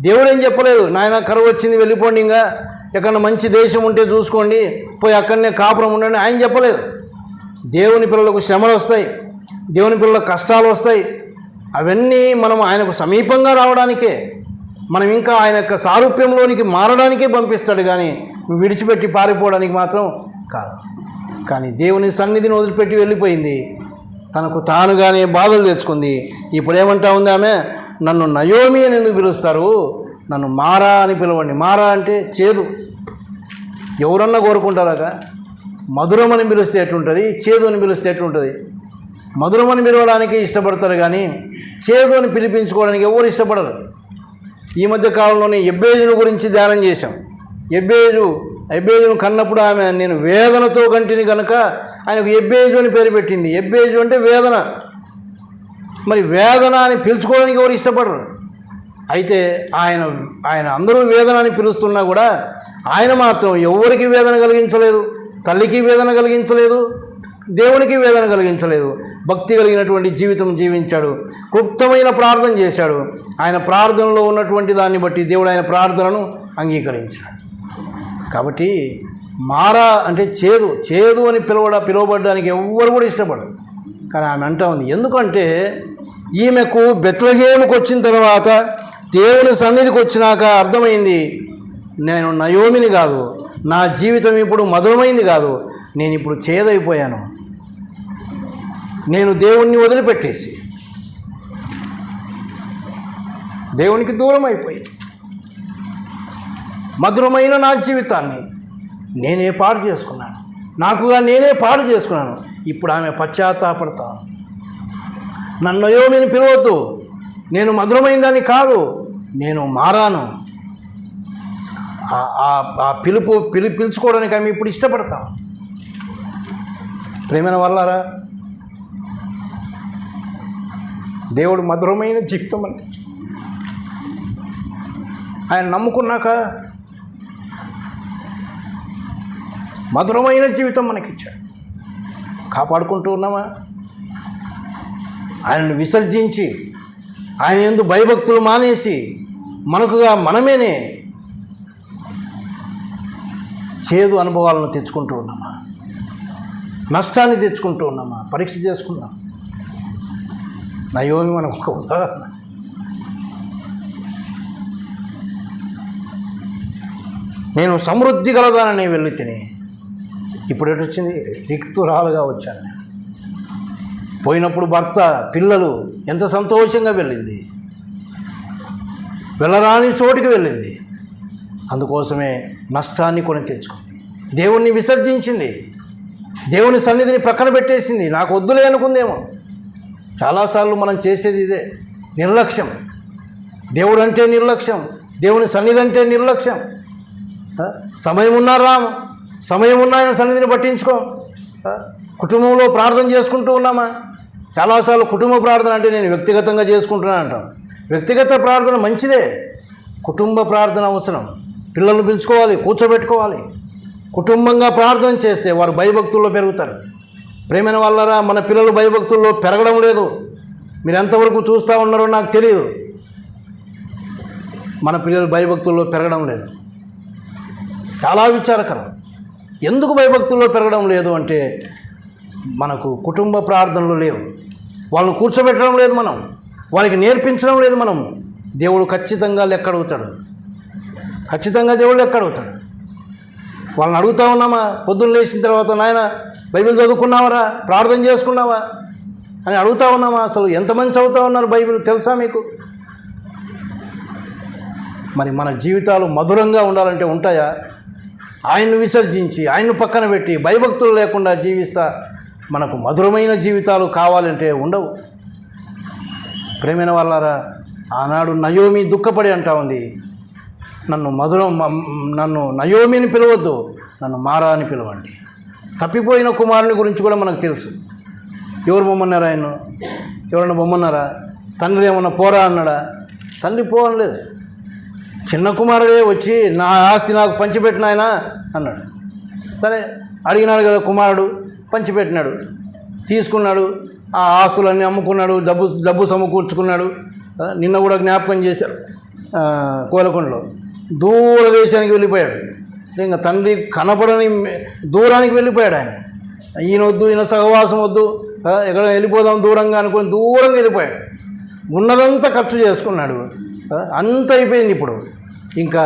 దేవుడు ఏం చెప్పలేదు, నాయన కరువు వచ్చింది వెళ్ళిపోండి, ఇంకా ఎక్కడన్నా మంచి దేశం ఉంటే చూసుకోండి, పోయి అక్కడనే కాపురం ఉండండి ఆయన చెప్పలేదు. దేవుని పిల్లలకు శ్రమలు వస్తాయి, దేవుని పిల్లలకు కష్టాలు వస్తాయి. అవన్నీ మనం ఆయనకు సమీపంగా రావడానికే, మనం ఇంకా ఆయన యొక్క సారూప్యంలోనికి మారడానికే పంపిస్తాడు, కానీ నువ్వు విడిచిపెట్టి పారిపోవడానికి మాత్రం కాదు. కానీ దేవుని సన్నిధిని వదిలిపెట్టి వెళ్ళిపోయింది. తనకు తానుగానే బాధలు తెచ్చుకుంది. ఇప్పుడు ఏమంటా ఉంది ఆమె? నన్ను నయోమి అని ఎందుకు పిలుస్తారు? నన్ను మారా అని పిలవండి. మారా అంటే చేదు. ఎవరన్నా కోరుకుంటారాక? మధురం అని పిలిస్తే ఎట్లుంటుంది, చేదు అని పిలిస్తే ఎట్లుంటుంది? మధురం అని పిలవడానికి ఇష్టపడతారు, కానీ చేదు అని పిలిపించుకోవడానికి ఎవరు ఇష్టపడరు. ఈ మధ్య కాలంలోనే ఎబ్బేజుని గురించి ధ్యానం చేశాం. ఎబ్బేజును కన్నప్పుడు ఆమె నేను వేదనతో కంటిని కనుక ఆయనకు ఎబ్బేజు అని పేరు పెట్టింది. ఎబ్బేజు అంటే వేదన. మరి వేదన అని పిలుచుకోవడానికి ఎవరు ఇష్టపడరు. అయితే ఆయన అందరూ వేదన అని పిలుస్తున్నా కూడా ఆయన మాత్రం ఎవరికి వేదన కలిగించలేదు. తల్లికి వేదన కలిగించలేదు, దేవునికి వేదన కలిగించలేదు. భక్తి కలిగినటువంటి జీవితం జీవించాడు, క్లుప్తమైన ప్రార్థన చేశాడు. ఆయన ప్రార్థనలో ఉన్నటువంటి దాన్ని బట్టి దేవుడు ఆయన ప్రార్థనను అంగీకరించాడు. కాబట్టి మారా అంటే చేదు అని పిలువబడడానికి ఎవ్వరు కూడా ఇష్టపడరు. కానీ ఆమె అంటా ఉంది. ఎందుకంటే ఈమెకు బెత్లెహేముకు వచ్చిన తర్వాత దేవుని సన్నిధికి వచ్చినాక అర్థమైంది, నేను నయోమిని కాదు, నా జీవితం ఇప్పుడు మధురమైంది కాదు, నేను ఇప్పుడు చేదైపోయాను. నేను దేవుణ్ణి వదిలిపెట్టేసి దేవునికి దూరం అయిపోయి మధురమైన నా జీవితాన్ని నేనే పాడు చేసుకున్నాను, నాకుగా నేనే పాడు చేసుకున్నాను. ఇప్పుడు ఆమె పశ్చాత్తాపడతాను. నన్ను నయోమిని పిలవద్దు, నేను మధురమైన దాన్ని కాదు, నేను మారాను. ఆ పిలుచుకోవడానికి ఆమె ఇప్పుడు ఇష్టపడతాను. ప్రేమైన వాళ్ళారా, దేవుడు మధురమైన జీవితం అనిపించాడు. ఆయన నమ్ముకున్నాక మధురమైన జీవితం మనకిచ్చాడు. కాపాడుకుంటూ ఉన్నామా? ఆయనను విసర్జించి ఆయన యందు భయభక్తులు మానేసి మనకుగా మనమేనే చేదు అనుభవాలను తెచ్చుకుంటూ ఉన్నామా? నష్టాన్ని తెచ్చుకుంటూ ఉన్నామా? పరీక్ష చేసుకుందాం. నయోమి మనకు ఒక ఉదాహరణ. నేను సమృద్ధి గలదానని వెళ్ళి తిని ఇప్పుడు ఎటు వచ్చింది? రిక్తురాలుగా వచ్చాను. నేను పోయినప్పుడు భర్త పిల్లలు ఎంత సంతోషంగా వెళ్ళింది, వెళ్ళరాని చోటికి వెళ్ళింది. అందుకోసమే నష్టాన్ని కొని తెచ్చుకుంది. దేవుణ్ణి విసర్జించింది, దేవుని సన్నిధిని పక్కన పెట్టేసింది. నాకు వద్దులే అనుకుందేమో. చాలాసార్లు మనం చేసేది ఇదే, నిర్లక్ష్యం. దేవుడు అంటే నిర్లక్ష్యం, దేవుని సన్నిధి అంటే నిర్లక్ష్యం. సమయం ఉన్నా రాము, సమయం ఉన్న ఆయన సన్నిధిని పట్టించుకో. కుటుంబంలో ప్రార్థన చేసుకుంటూ ఉన్నామా? చాలాసార్లు కుటుంబ ప్రార్థన అంటే నేను వ్యక్తిగతంగా చేసుకుంటున్నాను అంటాం. వ్యక్తిగత ప్రార్థన మంచిదే, కుటుంబ ప్రార్థన అవసరం. పిల్లల్ని పిలుచుకోవాలి, కూర్చోబెట్టుకోవాలి. కుటుంబంగా ప్రార్థన చేస్తే వారు భయభక్తుల్లో పెరుగుతారు. ప్రేమైన వాళ్ళరా, మన పిల్లలు భయభక్తుల్లో పెరగడం లేదు. మీరు ఎంతవరకు చూస్తూ ఉన్నారో నాకు తెలియదు. మన పిల్లలు భయభక్తుల్లో పెరగడం లేదు. చాలా విచారకరం. ఎందుకు భయభక్తుల్లో పెరగడం లేదు అంటే మనకు కుటుంబ ప్రార్థనలు లేవు. వాళ్ళని కూర్చోబెట్టడం లేదు, మనం వారికి నేర్పించడం లేదు. మనం దేవుడు ఖచ్చితంగా లెక్క అడుగుతాడు. ఖచ్చితంగా దేవుడు లెక్క అడుగుతాడు. వాళ్ళని అడుగుతూ ఉన్నామా? పొద్దున్న లేచిన తర్వాత, నాయన బైబిల్ చదువుకున్నావరా, ప్రార్థన చేసుకున్నావా అని అడుగుతూ ఉన్నామా? అసలు ఎంతమంది చదువుతూ ఉన్నారు బైబిల్ తెలుసా మీకు? మరి మన జీవితాలు మధురంగా ఉండాలంటే ఉంటాయా? ఆయన్ను విసర్జించి ఆయన్ను పక్కన పెట్టి భయభక్తులు లేకుండా జీవిస్తా మనకు మధురమైన జీవితాలు కావాలంటే ఉండవు. ప్రేమైన వాళ్ళారా, ఆనాడు నయోమి దుఃఖపడి అంటా ఉంది, నన్ను నయోమిని పిలవద్దు, నన్ను మారా అని పిలవండి. తప్పిపోయిన కుమారుని గురించి కూడా మనకు తెలుసు. ఎవరు బొమ్మన్నారా? ఆయన ఎవరన్నా బొమ్మన్నారా? తండ్రి ఏమన్నా పోరా అన్నాడా? తండ్రి పో అనలేదు. చిన్న కుమారుడే వచ్చి నా ఆస్తి నాకు పంచిపెట్టిన ఆయన అన్నాడు. సరే, అడిగినాడు కదా కుమారుడు, పంచిపెట్టినాడు, తీసుకున్నాడు. ఆ ఆస్తులన్నీ అమ్ముకున్నాడు, డబ్బు సమకూర్చుకున్నాడు. నిన్న కూడా జ్ఞాపకం చేశాడు, కోలకొండలో దూర దేశానికి వెళ్ళిపోయాడు. ఇంకా తండ్రి కనపడని దూరానికి వెళ్ళిపోయాడు. ఆయన ఈయన వద్దు, ఈయన సహవాసం వద్దు, ఎక్కడ వెళ్ళిపోదాం దూరంగా అనుకుని దూరంగా వెళ్ళిపోయాడు. ఉన్నదంతా ఖర్చు చేసుకున్నాడు, అంత అయిపోయింది. ఇప్పుడు ఇంకా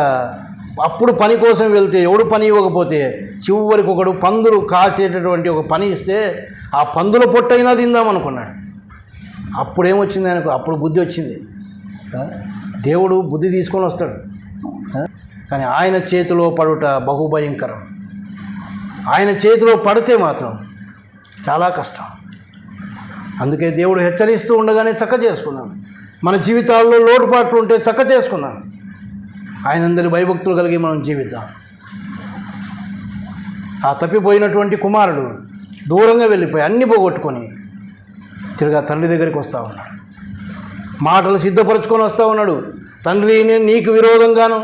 అప్పుడు పని కోసం వెళ్తే ఎవడు పని ఇవ్వకపోతే చివరికి ఒకడు పందులు కాసేటటువంటి ఒక పని ఇస్తే ఆ పందుల పొట్టైనా తిందాం అనుకున్నాడు. అప్పుడేమొచ్చింది ఆయనకు? అప్పుడు బుద్ధి వచ్చింది. దేవుడు బుద్ధి తీసుకొని వస్తాడు, కానీ ఆయన చేతిలో పడుట బహుభయంకరం. ఆయన చేతిలో పడితే మాత్రం చాలా కష్టం. అందుకే దేవుడు హెచ్చరిస్తూ ఉండగానే చక్క చేసుకున్నాం. మన జీవితాల్లో లోటుపాట్లు ఉంటే చక్క చేసుకున్నాం. ఆయనందరి భయభక్తులు కలిగి మనం జీవిద్దాం. ఆ తప్పిపోయినటువంటి కుమారుడు దూరంగా వెళ్ళిపోయి అన్నీ పోగొట్టుకొని తిరిగా తండ్రి దగ్గరికి వస్తూ ఉన్నాడు. మాటలు సిద్ధపరచుకొని వస్తూ ఉన్నాడు. తండ్రి, నేను నీకు విరోధంగాను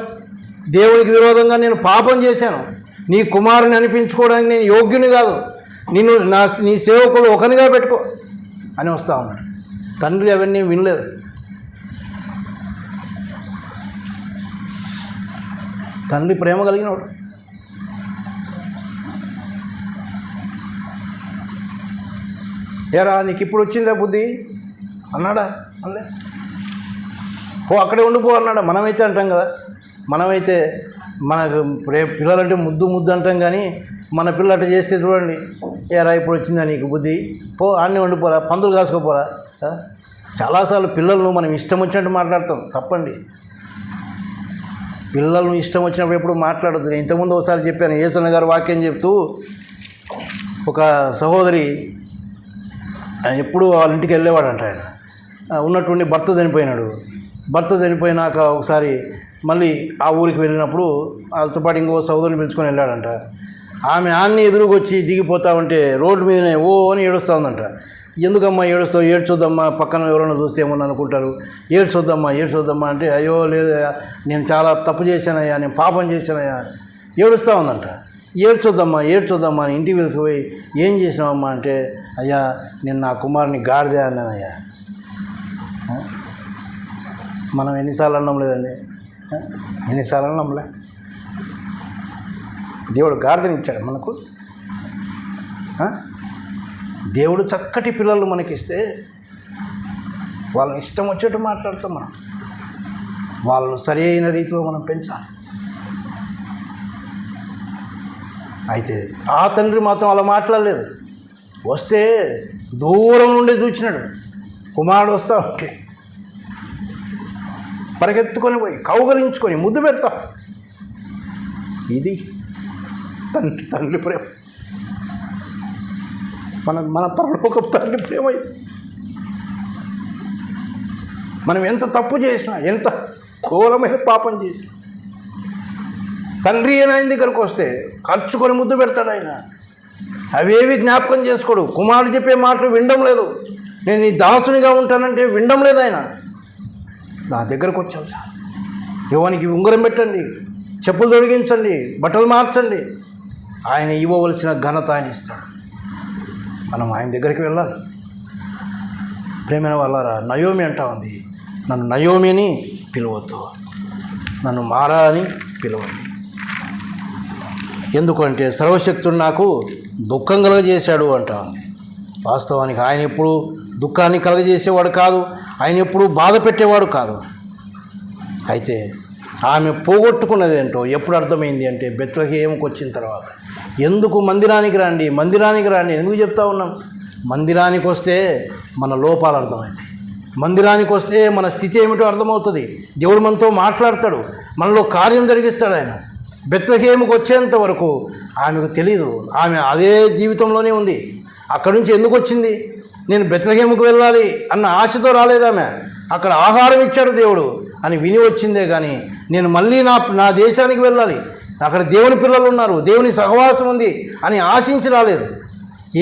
దేవునికి విరోధంగా నేను పాపం చేశాను. నీ కుమారుని అనిపించుకోవడానికి నేను యోగ్యుని కాదు. నిన్ను నీ సేవకులు ఒకనిగా పెట్టుకో అని వస్తూ ఉన్నాడు. తండ్రి అవన్నీ వినలేదు. తండ్రి ప్రేమ కలిగినవాడు. ఏరా నీకు ఇప్పుడు వచ్చిందా బుద్ధి అన్నాడా? అనలే. పో అక్కడే ఉండిపో అన్నాడా? మనమైతే అంటాం కదా, మనమైతే మనకు పిల్లలంటే ముద్దు ముద్దు అంటాం, కానీ మన పిల్లలు అట్లా చేస్తే చూడండి, ఏరా ఇప్పుడు వచ్చిందా నీకు బుద్ధి, పో ఆడనే ఉండిపోరా, పందులు కాసుకోపోరా. చాలాసార్లు పిల్లలను మనం ఇష్టం వచ్చినట్టు మాట్లాడతాం, తప్పండి. పిల్లలను ఇష్టం వచ్చినప్పుడు ఎప్పుడు మాట్లాడద్దు. నేను ఇంతకుముందు ఒకసారి చెప్పాను, యేసన్న గారు వాక్యం చెప్తూ, ఒక సహోదరి ఎప్పుడు వాళ్ళ ఇంటికి వెళ్ళేవాడంట. ఆయన ఉన్నటువంటి భర్త చనిపోయినాడు. భర్త చనిపోయినాక ఒకసారి మళ్ళీ ఆ ఊరికి వెళ్ళినప్పుడు వాళ్ళతో పాటు ఇంకో సహోదరిని పిలుచుకొని వెళ్ళాడంట. ఆమె ఆన్ని ఎదురుకొచ్చి దిగిపోతా ఉంటే రోడ్డు మీదనే ఓ అని ఏడుస్తూ ఉందంట. ఎందుకమ్మా ఏడుస్తావు? ఏడ్చొద్దమ్మా, పక్కన ఎవరైనా చూస్తే ఏమన్నా అనుకుంటారు, ఏడ్చొద్దమ్మా అంటే, అయ్యో లేదు, నేను చాలా తప్పు చేశానయ్యా, నేను పాపం చేశానయ్యా, ఏడుస్తూ ఉందంట. ఏడ్చొద్దమ్మా అని ఇంటికి పిలిచిపోయి, ఏం చేసినావమ్మా అంటే, అయ్యా నేను నా కుమారుని గాడిదే అన్నానయ్యా. మనం ఎన్నిసార్లు అన్నాం లేదండి? ఎన్నిసార్లు అన్నాంలే. దేవుడు గాడిదని ఇచ్చాడు మనకు. దేవుడు చక్కటి పిల్లలు మనకిస్తే వాళ్ళని ఇష్టం వచ్చేట్టు మాట్లాడతాం మనం. వాళ్ళను సరి అయిన రీతిలో మనం పెంచాలి. అయితే ఆ తండ్రి మాత్రం అలా మాట్లాడలేదు. వస్తే దూరం నుండి చూచినాడు. కుమారుడు వస్తా ఉంటే పరిగెత్తుకొని పోయి కౌగలించుకొని ముద్దు పెడతా. ఇది తండ్రి ప్రేమ. మన పరలోక తండ్రి ప్రేమ. మనం ఎంత తప్పు చేసినా, ఎంత ఘోరమైన పాపం చేసినా, తండ్రి అయిన ఆయన దగ్గరకు వస్తే ఖర్చుకొని ముద్దు పెడతాడు ఆయన. అవేవి జ్ఞాపకం చేసుకోడు. కుమారుడు చెప్పే మాటలు వినడం లేదు. నేను నీ దాసునిగా ఉంటానంటే వినడం లేదు ఆయన. నా దగ్గరకు వచ్చావు సార్, యువానికి ఉంగరం పెట్టండి, చెప్పులు తొడిగించండి, బట్టలు మార్చండి, ఆయన ఇవ్వవలసిన ఘనత ఆయన ఇస్తాడు. మనం ఆయన దగ్గరికి వెళ్ళాలి. ప్రేమైన వాళ్ళారా, నయోమి అంటా ఉంది, నన్ను నయోమి అని పిలవద్దు, నన్ను మారా అని పిలవండి. ఎందుకంటే సర్వశక్తుడు నాకు దుఃఖం కలగజేశాడు అంటా ఉంది. వాస్తవానికి ఆయన ఎప్పుడు దుఃఖాన్ని కలగజేసేవాడు కాదు, ఆయన ఎప్పుడు బాధ పెట్టేవాడు కాదు. అయితే ఆమె పోగొట్టుకున్నది ఏంటో ఎప్పుడు అర్థమైంది అంటే, బెత్లెహేముకు వచ్చిన తర్వాత. ఎందుకు మందిరానికి రండి ఎందుకు చెప్తా ఉన్నాం? మందిరానికి వస్తే మన లోపాలు అర్థమవుతాయి. మందిరానికి వస్తే మన స్థితి ఏమిటో అర్థమవుతుంది. దేవుడు మనతో మాట్లాడతాడు, మనలో కార్యం జరిగిస్తాడు ఆయన. బెత్లెహేముకు వచ్చేంత వరకు ఆమెకు తెలీదు. ఆమె అదే జీవితంలోనే ఉంది. అక్కడి నుంచి ఎందుకు వచ్చింది? నేను బెత్లెహేముకు వెళ్ళాలి అన్న ఆశతో రాలేదామె. అక్కడ ఆహారం ఇచ్చాడు దేవుడు అని విని వచ్చిందే కానీ, నేను మళ్ళీ నా దేశానికి వెళ్ళాలి, అక్కడ దేవుని పిల్లలు ఉన్నారు, దేవుని సహవాసం ఉంది అని ఆశించి రాలేదు.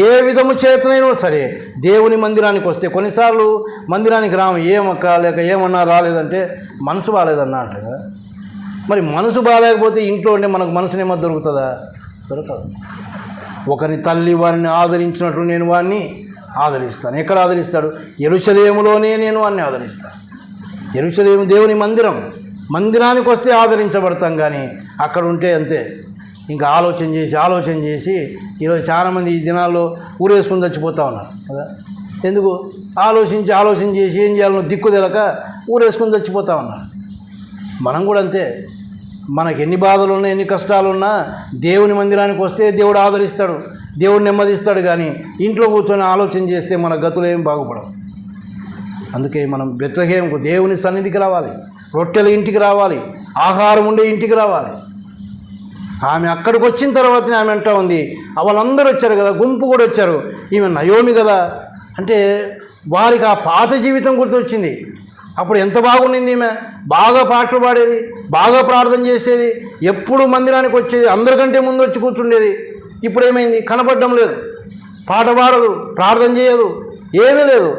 ఏ విధము చేతనైనా సరే దేవుని మందిరానికి వస్తే, కొన్నిసార్లు మందిరానికి రాము, ఏమక్క లేక ఏమన్నా రాలేదంటే మనసు బాగాలేదన్నా అంట కదా. మరి మనసు బాగాలేకపోతే ఇంట్లో ఉంటే మనకు మనసునేమో దొరుకుతుందా? దొరకదు. ఒకరి తల్లి వారిని ఆదరించినట్లు నేను వారిని ఆదరిస్తాను. ఎక్కడ ఆదరిస్తాడు? యెరూషలేములోనే నేను వారిని ఆదరిస్తాను. యెరూషలేము దేవుని మందిరానికి వస్తే ఆదరించబడతాం, కానీ అక్కడ ఉంటే అంతే. ఇంకా ఆలోచన చేసి ఈరోజు చాలామంది ఈ దినాల్లో ఊరేసుకుని చచ్చిపోతూ ఉన్నారు కదా. ఎందుకు? ఆలోచన చేసి ఏం చేయాలనో దిక్కు తెలక ఊరేసుకుని చచ్చిపోతూ ఉన్నారు. మనం కూడా అంతే. మనకు ఎన్ని బాధలు ఉన్నా, ఎన్ని కష్టాలు ఉన్నా, దేవుని మందిరానికి వస్తే దేవుడు ఆదరిస్తాడు, దేవుడు నెమ్మదిస్తాడు. కానీ ఇంట్లో కూర్చొని ఆలోచన చేస్తే మన గతులు ఏం బాగుపడవు. అందుకే మనం బెత్లెహేముకు, దేవుని సన్నిధికి రావాలి, రొట్టెల ఇంటికి రావాలి, ఆహారం ఉండే ఇంటికి రావాలి. ఆమె అక్కడికి వచ్చిన తర్వాతనే ఆమె అంటా ఉంది, వాళ్ళందరూ వచ్చారు కదా, గుంపు కూడా వచ్చారు, ఈమె నయోమి కదా అంటే వారికి ఆ పాత జీవితం గుర్తొచ్చింది. అప్పుడు ఎంత బాగుండింది ఈమె, బాగా పాటలు పాడేది, బాగా ప్రార్థన చేసేది, ఎప్పుడు మందిరానికి వచ్చేది, అందరికంటే ముందు వచ్చి కూర్చుండేది. ఇప్పుడు ఏమైంది? కనపడడం లేదు, పాట పాడదు, ప్రార్థన చేయదు, ఏమీ లేదు.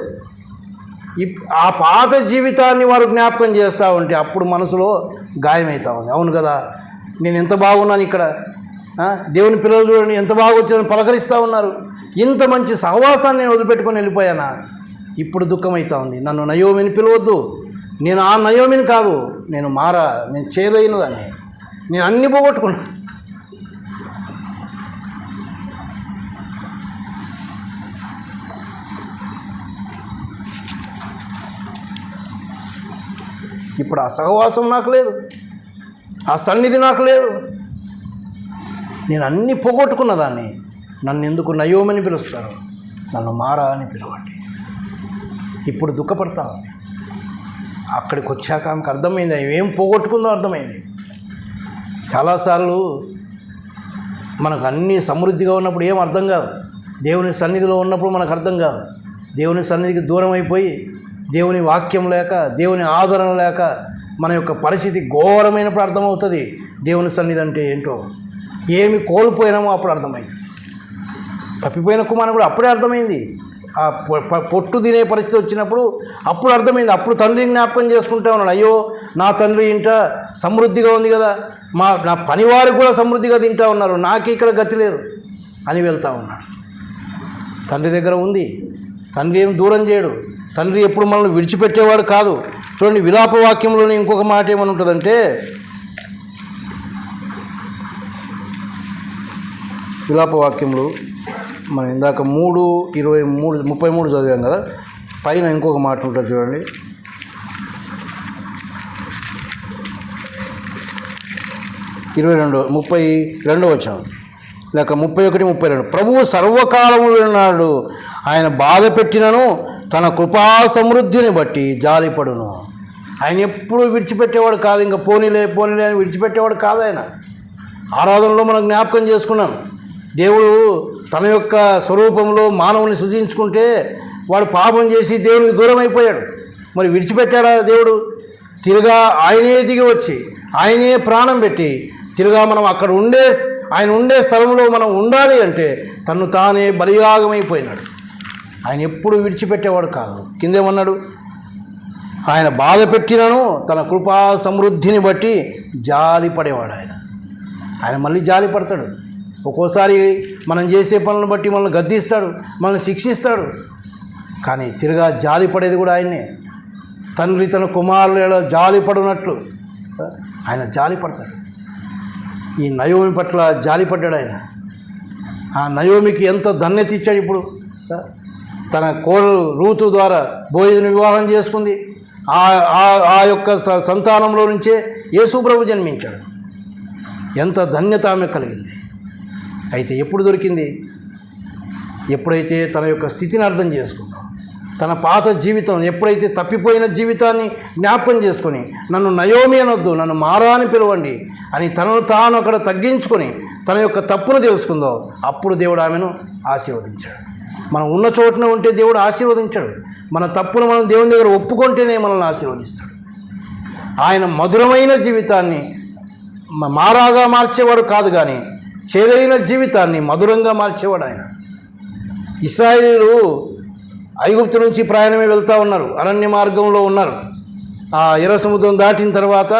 ఆ పాత జీవితాన్ని వారు జ్ఞాపకం చేస్తూ ఉంటే అప్పుడు మనసులో గాయమవుతూ ఉంది. అవును కదా, నేను ఎంత బాగున్నాను ఇక్కడ, దేవుని పిల్లలు చూడండి ఎంత బాగా వచ్చారని పలకరిస్తూ ఉన్నారు. ఇంత మంచి సహవాసాన్ని నేను వదిలిపెట్టుకొని వెళ్ళిపోయానా? ఇప్పుడు దుఃఖమవుతా ఉంది. నన్ను నయోమిని పిలవద్దు, నేను ఆ నయోమిని కాదు, నేను మారా, నేను చేదైన దాన్ని, నేను అన్నీ పోగొట్టుకున్నా. ఇప్పుడు ఆ సహవాసం నాకు లేదు, ఆ సన్నిధి నాకు లేదు, నేను అన్నీ పోగొట్టుకున్న దాన్ని. నన్ను ఎందుకు నయోమని పిలుస్తారు? నన్ను మారా అని పిలవండి. ఇప్పుడు దుఃఖపడతా ఉంది. అక్కడికి వచ్చాక ఆమెకు అర్థమైంది, ఏం పోగొట్టుకుందో అర్థమైంది. చాలాసార్లు మనకు అన్నీ సమృద్ధిగా ఉన్నప్పుడు ఏం అర్థం కాదు, దేవుని సన్నిధిలో ఉన్నప్పుడు మనకు అర్థం కాదు. దేవుని సన్నిధికి దూరం అయిపోయి దేవుని వాక్యం లేక, దేవుని ఆదరణ లేక మన యొక్క పరిస్థితి ఘోరమైనప్పుడు అర్థమవుతుంది దేవుని సన్నిధి అంటే ఏంటో. ఏమి కోల్పోయినామో అప్పుడు అర్థమైంది. తప్పిపోయిన కుమారుడు కూడా అప్పుడే అర్థమైంది. ఆ పొట్టు తినే పరిస్థితి వచ్చినప్పుడు అప్పుడు అర్థమైంది. అప్పుడు తండ్రిని జ్ఞాపకం చేసుకుంటా ఉన్నాడు, అయ్యో నా తండ్రి ఇంట సమృద్ధిగా ఉంది కదా, నా పనివారికి కూడా సమృద్ధిగా తింటా ఉన్నారు, నాకు ఇక్కడ గతి లేదు అని వెళ్తూ ఉన్నాడు. తండ్రి దగ్గర ఉంది, తండ్రి ఏం దూరం చేయడు, తండ్రి ఎప్పుడు మనల్ని విడిచిపెట్టేవాడు కాదు. చూడండి, విలాప వాక్యంలోనే ఇంకొక మాట ఏమని ఉంటుందంటే, విలాప వాక్యములు మనం ఇందాక 3:33 చదివాం కదా, పైన ఇంకొక మాట ఉంటుంది చూడండి. 32 వచనం లేక 31-32. ప్రభువు సర్వకాలము విన్నాడు, ఆయన బాధ పెట్టినను తన కృపా సమృద్ధిని బట్టి జాలిపడును. ఆయన ఎప్పుడు విడిచిపెట్టేవాడు కాదు, ఇంకా పోనీలే అని విడిచిపెట్టేవాడు కాదు. ఆయన ఆరాధనలో మనం జ్ఞాపకం చేసుకున్నాం, దేవుడు తన యొక్క స్వరూపంలో మానవుని సృజించుకుంటే వాడు పాపం చేసి దేవునికి దూరం అయిపోయాడు. మరి విడిచిపెట్టాడా దేవుడు? తిరుగా ఆయనే దిగి వచ్చి ఆయనే ప్రాణం పెట్టి తిరుగా మనం అక్కడ ఆయన ఉండే స్థలంలో మనం ఉండాలి అంటే తను తానే బలియాగమైపోయినాడు. ఆయన ఎప్పుడు విడిచిపెట్టేవాడు కాదు. కిందేమన్నాడు, ఆయన బాధ పెట్టినను తన కృపా సమృద్ధిని బట్టి జాలి పడేవాడు. ఆయన మళ్ళీ జాలి పడతాడు. ఒక్కోసారి మనం చేసే పనులను బట్టి మనల్ని గద్దిస్తాడు, మనల్ని శిక్షిస్తాడు, కానీ తిరుగా జాలి పడేది కూడా ఆయనే. తండ్రి తన కుమారుల జాలి పడినట్లు ఆయన జాలి పడతాడు. ఈ నయోమి పట్ల జాలి పడ్డాడు ఆయన. ఆ నయోమికి ఎంత ధన్యత ఇచ్చాడు. ఇప్పుడు తన కోడలు రూతు ద్వారా బోయజుని వివాహం చేసుకుంది. ఆ యొక్క సంతానంలో నుంచే యేసు ప్రభు జన్మించాడు. ఎంత ధన్యత ఆమె కలిగింది. అయితే ఎప్పుడు దొరికింది? ఎప్పుడైతే తన యొక్క స్థితిని అర్థం చేసుకుందాం, తన పాత జీవితం ఎప్పుడైతే తప్పిపోయిన జీవితాన్ని జ్ఞాపకం చేసుకొని నన్ను నయోమి అనొద్దు, నన్ను మారా అని పిలవండి అని తనను తాను అక్కడ తగ్గించుకొని తన యొక్క తప్పును తెలుసుకుందో అప్పుడు దేవుడు ఆమెను ఆశీర్వదించాడు. మనం ఉన్న చోటున ఉంటే దేవుడు ఆశీర్వదించాడు. మన తప్పును మనం దేవుని దగ్గర ఒప్పుకుంటేనే మనల్ని ఆశీర్వదిస్తాడు. ఆయన మధురమైన జీవితాన్ని మారాగా మార్చేవాడు కాదు, కానీ చేదైన జీవితాన్ని మధురంగా మార్చేవాడు ఆయన. ఇశ్రాయేలీయులు ఐగుప్తు నుంచి ప్రయాణమే వెళ్తూ ఉన్నారు, అరణ్య మార్గంలో ఉన్నారు. ఆ ఎర్ర సముద్రం దాటిన తర్వాత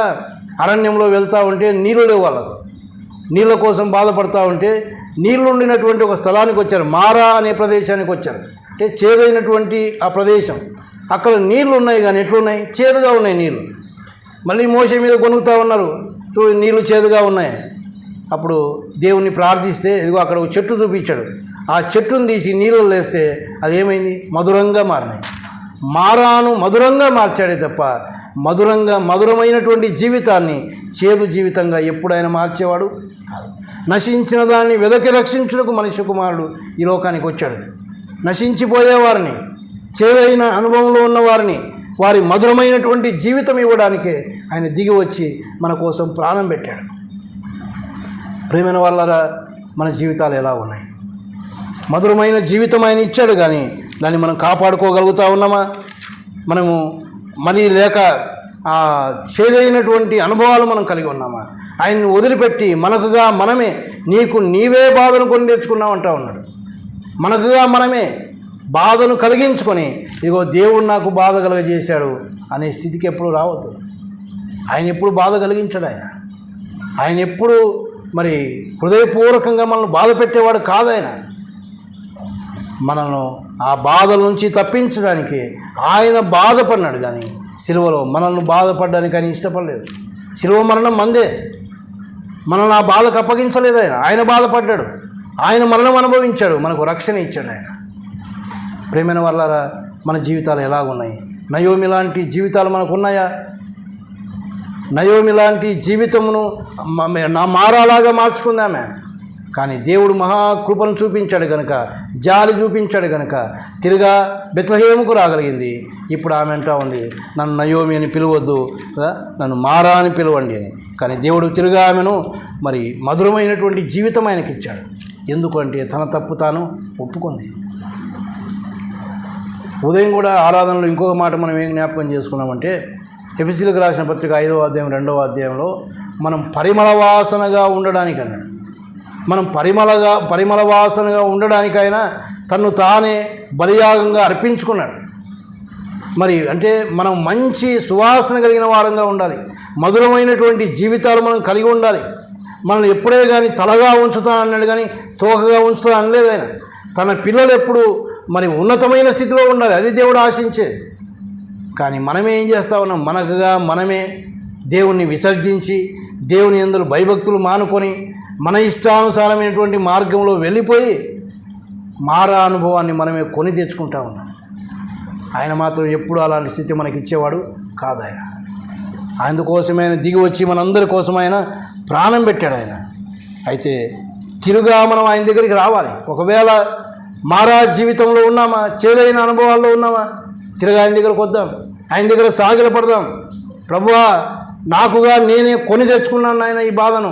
అరణ్యంలో వెళ్తూ ఉంటే నీళ్ళు లేవు, వాళ్ళకు నీళ్ళ కోసం బాధపడుతూ ఉంటే నీళ్ళు ఉండినటువంటి ఒక స్థలానికి వచ్చారు. మారా అనే ప్రదేశానికి వచ్చారు. అంటే చేదైనటువంటి ఆ ప్రదేశం. అక్కడ నీళ్ళు ఉన్నాయి, కానీ ఎట్లున్నాయి? చేదుగా ఉన్నాయి నీళ్ళు. మళ్ళీ మోషే మీద కొనుగుతూ ఉన్నారు, నీళ్ళు చేదుగా ఉన్నాయి. అప్పుడు దేవుణ్ణి ప్రార్థిస్తే ఇదిగో అక్కడ ఒక చెట్టు చూపించాడు. ఆ చెట్టును తీసి నీళ్ళు వేస్తే అదేమైంది? మధురంగా మారినాయి. మారాను మధురంగా మార్చాడే తప్ప మధురమైనటువంటి జీవితాన్ని చేదు జీవితంగా ఎప్పుడైనా మార్చేవాడు కాదు. నశించిన దాన్ని వెదకి రక్షించుటకు మనిషి కుమారుడు ఈ లోకానికి వచ్చాడు. నశించిపోయేవారిని, చేదైన అనుభవంలో ఉన్నవారిని వారి మధురమైనటువంటి జీవితం ఇవ్వడానికే ఆయన దిగి వచ్చి మన కోసం ప్రాణం పెట్టాడు. ప్రేమైన వాళ్ళరా, మన జీవితాలు ఎలా ఉన్నాయి? మధురమైన జీవితం ఆయన ఇచ్చాడు, కానీ దాన్ని మనం కాపాడుకోగలుగుతా ఉన్నామా? మనము మనీ లేక చేదైనటువంటి అనుభవాలు మనం కలిగి ఉన్నామా? ఆయన్ని వదిలిపెట్టి మనకుగా మనమే నీవే బాధను కొని తెచ్చుకున్నామంటా ఉన్నాడు. మనకుగా మనమే బాధను కలిగించుకొని ఇగో దేవుడు నాకు బాధ కలగజేశాడు అనే స్థితికి ఎప్పుడు రావద్దు. ఆయన ఎప్పుడు బాధ కలిగించాడు. ఆయన ఎప్పుడు మరి హృదయపూర్వకంగా మనల్ని బాధ పెట్టేవాడు కాదు. ఆయన మనల్ని ఆ బాధల నుంచి తప్పించడానికి ఆయన బాధపడినాడు, కానీ సిలువలో మనల్ని బాధపడడానికి ఆయన ఇష్టపడలేదు. సిలువ మరణం మందే, మనల్ని ఆ బాధకు అప్పగించలేదు. ఆయన బాధపడ్డాడు, ఆయన మరణం అనుభవించాడు, మనకు రక్షణ ఇచ్చాడు ఆయన. ప్రేమైన వాళ్ళారా, మన జీవితాలు ఎలాగున్నాయి? నయోమి లాంటి జీవితాలు మనకు ఉన్నాయా? నయోమి లాంటి జీవితమును మారాలాగా మార్చుకుందామే. కానీ దేవుడు మహాకృపను చూపించాడు కనుక, జాలి చూపించాడు కనుక తిరిగా బెత్లెహేముకు రాగలిగింది. ఇప్పుడు ఆమె అంటా ఉంది, నన్ను నయోమి అని పిలవద్దు, నన్ను మారా అని పిలవండి అని. కానీ దేవుడు తిరిగా ఆమెను మరి మధురమైనటువంటి జీవితం ఆయనకి ఇచ్చాడు. ఎందుకంటే తన తప్పు తాను ఒప్పుకుంది. ఉదయం కూడా ఆరాధనలో ఇంకొక మాట మనం ఏం జ్ఞాపకం చేసుకున్నామంటే, ఎఫెసీయులకు రాసిన పత్రిక 5వ అధ్యాయం 2వ అధ్యాయంలో మనం పరిమళ వాసనగా ఉండడానికి అన్నాడు. మనం పరిమళ వాసనగా ఉండడానికైనా తను తానే బలియాగంగా అర్పించుకున్నాడు. మరి అంటే మనం మంచి సువాసన కలిగిన వారంగా ఉండాలి, మధురమైనటువంటి జీవితాలు మనం కలిగి ఉండాలి. మనల్ని ఎప్పుడే కానీ తలగా ఉంచుతాను అన్నాడు, కానీ తోకగా ఉంచుతాను అనలేదు ఆయన. తన పిల్లలు ఎప్పుడు మరి ఉన్నతమైన స్థితిలో ఉండాలి, అది దేవుడు ఆశించేది. కానీ మనమే ఏం చేస్తా ఉన్నాం? మనకుగా మనమే దేవుణ్ణి విసర్జించి దేవుని యందు భయభక్తులు మానుకొని మన ఇష్టానుసారమైనటువంటి మార్గంలో వెళ్ళిపోయి మారా అనుభవాన్ని మనమే కొని తెచ్చుకుంటా ఉన్నాం. ఆయన మాత్రం ఎప్పుడు అలాంటి స్థితి మనకి ఇచ్చేవాడు కాదు. అందుకోసమే ఆయన దిగి వచ్చి మనందరి కోసం ఆయన ప్రాణం పెట్టాడు ఆయన. అయితే తిరుగా మనం ఆయన దగ్గరికి రావాలి. ఒకవేళ మారా జీవితంలో ఉన్నామా, చేదైన అనుభవాల్లో ఉన్నామా, తిరిగి ఆయన దగ్గరకు వద్దాం, ఆయన దగ్గర సాగిల పడదాం. ప్రభువా, నాకుగా నేనే కొని తెచ్చుకున్నాను ఆయన ఈ బాధను,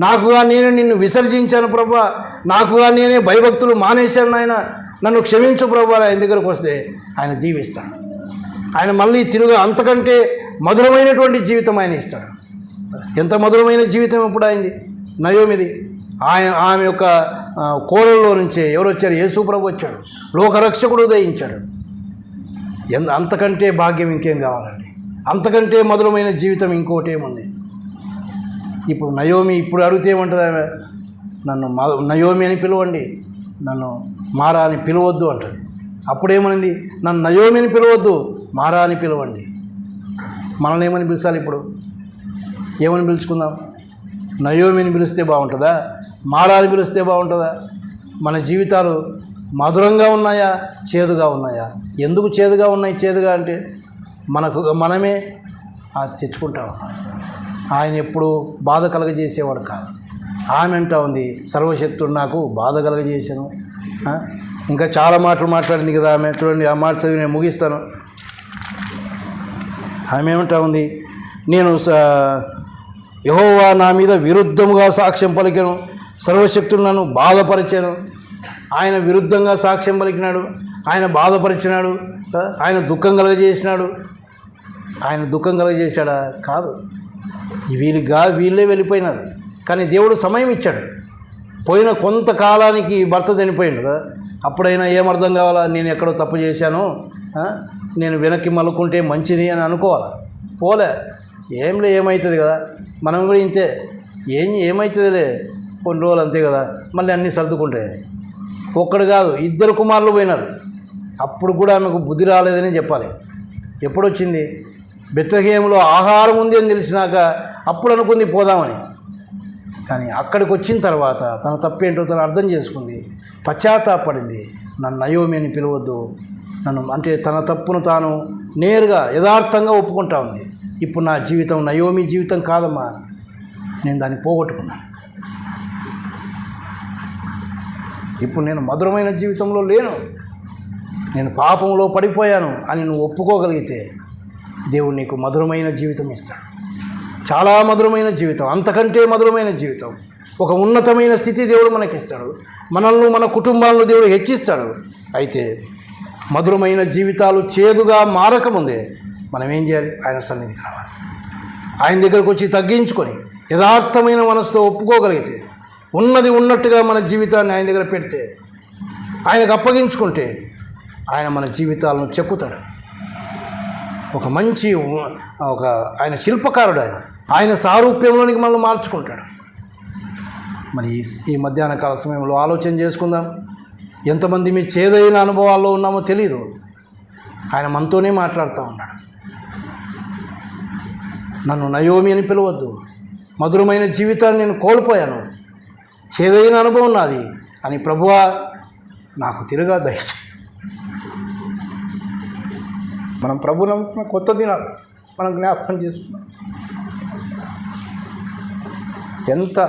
నాకుగా నేనే నిన్ను విసర్జించాను ప్రభువా, నాకుగా నేనే భయభక్తులు మానేశాను ఆయన, నన్ను క్షమించు ప్రభువా. ఆయన దగ్గరకు వస్తే ఆయన దీవిస్తాడు. ఆయన మళ్ళీ తిరుగు అంతకంటే మధురమైనటువంటి జీవితం ఆయన ఇస్తాడు. ఎంత మధురమైన జీవితం ఇప్పుడు అయింది నయోమిది. ఆమె యొక్క కోడల్లో నుంచే ఎవరు వచ్చారు? యేసు ప్రభు వచ్చాడు, లోకరక్షకుడు ఉదయించాడు. అంతకంటే భాగ్యం ఇంకేం కావాలండి? అంతకంటే మధురమైన జీవితం ఇంకోటి ఏముంది? ఇప్పుడు నయోమి ఇప్పుడు అడిగితే ఏమంటుంది ఆమె? నన్ను నయోమి అని పిలవండి, నన్ను మారా అని పిలవద్దు అంటుంది. అప్పుడేమనింది? నన్ను నయోమి అని పిలవద్దు, మారా అని పిలవండి. మనల్ని ఏమని పిలిచాలి? ఇప్పుడు ఏమని పిలుచుకుందాం? నయోమిని పిలిస్తే బాగుంటుందా, మారా అని పిలిస్తే బాగుంటుందా? మన జీవితాలు మధురంగా ఉన్నాయా, చేదుగా ఉన్నాయా? ఎందుకు చేదుగా ఉన్నాయి? చేదుగా అంటే మనమే తెచ్చుకుంటా ఉన్నాం. ఆయన ఎప్పుడు బాధ కలగజేసేవాడు కాదు. ఆమె అంటా ఉంది, సర్వశక్తుడు నాకు బాధ కలగజేశాను. ఇంకా చాలా మాటలు మాట్లాడింది కదా ఆమె. చూడండి, ఆ మాట చదివి నేను ముగిస్తాను. ఆమె ఏమంటా ఉంది? నేను యెహోవా నా మీద విరుద్ధముగా సాక్ష్యం పలికాను, సర్వశక్తుడు నన్ను బాధపరిచాను. ఆయన విరుద్ధంగా సాక్ష్యం పలికినాడు, ఆయన బాధపరిచినాడు, ఆయన దుఃఖం కలగజేసినాడు. ఆయన దుఃఖం కలగజేశాడా? కాదు. వీళ్ళే వెళ్ళిపోయినారు. కానీ దేవుడు సమయం ఇచ్చాడు. పోయిన కొంతకాలానికి భర్త చనిపోయిండు కదా, అప్పుడైనా ఏమర్థం కావాలా? నేను ఎక్కడో తప్పు చేశాను, నేను వెనక్కి మలుకుంటే మంచిది అని అనుకోవాలా? పోలే. ఏమవుతుంది కదా, మనం కూడా ఇంతే. ఏమవుతుందిలే, కొన్ని రోజులు అంతే కదా, మళ్ళీ అన్నీ సర్దుకుంటాయి. ఒక్కడు కాదు, 2 కుమారులు పోయినారు. అప్పుడు కూడా ఆమెకు బుద్ధి రాలేదని చెప్పాలి. ఎప్పుడొచ్చింది? బెత్లెహేములో ఆహారం ఉంది అని తెలిసినాక అప్పుడు అనుకుంది పోదామని. కానీ అక్కడికి వచ్చిన తర్వాత తన తప్పేంటో తను అర్థం చేసుకుంది, పశ్చాత్తాపడింది. నన్ను నయోమి అని పిలవద్దు, నన్ను అంటే తన తప్పును తాను నేరుగా యథార్థంగా ఒప్పుకుంటా ఉంది. ఇప్పుడు నా జీవితం నయోమి జీవితం కాదమ్మా, నేను దాన్ని పోగొట్టుకున్నాను. ఇప్పుడు నేను మధురమైన జీవితంలో లేను, నేను పాపంలో పడిపోయాను అని నువ్వు ఒప్పుకోగలిగితే దేవుడు నీకు మధురమైన జీవితం ఇస్తాడు. చాలా మధురమైన జీవితం, అంతకంటే మధురమైన జీవితం, ఒక ఉన్నతమైన స్థితి దేవుడు మనకిస్తాడు. మనల్ని, మన కుటుంబాలను దేవుడు హెచ్చిస్తాడు. అయితే మధురమైన జీవితాలు చేదుగా మారకముందే మనం ఏం చేయాలి? ఆయన సన్నిధికి రావాలి. ఆయన దగ్గరకు వచ్చి తగ్గించుకొని యథార్థమైన మనసుతో ఒప్పుకోగలిగితే, ఉన్నది ఉన్నట్టుగా మన జీవితాన్ని ఆయన దగ్గర పెడితే, ఆయనకు అప్పగించుకుంటే ఆయన మన జీవితాలను చెక్కుతాడు. ఒక మంచి ఆయన శిల్పకారుడు. ఆయన సారూప్యంలోనికి మనల్ని మార్చుకుంటాడు. మరి ఈ మధ్యాహ్న కాల సమయంలో ఆలోచన చేసుకుందాం. ఎంతమంది మీ చేదైన అనుభవాల్లో ఉన్నామో తెలియదు. ఆయన మనతోనే మాట్లాడుతూ ఉన్నాడు. నన్ను నయోమి అని పిలవద్దు, మధురమైన జీవితాన్ని నేను కోల్పోయాను, చేదైన అనుభవం నాది అని ప్రభువా నాకు తిరుగా దయచేయి. మనం ప్రభు నమ్ముకున్న కొత్త దినాలు మనం జ్ఞాపకం చేసుకున్నాం. ఎంత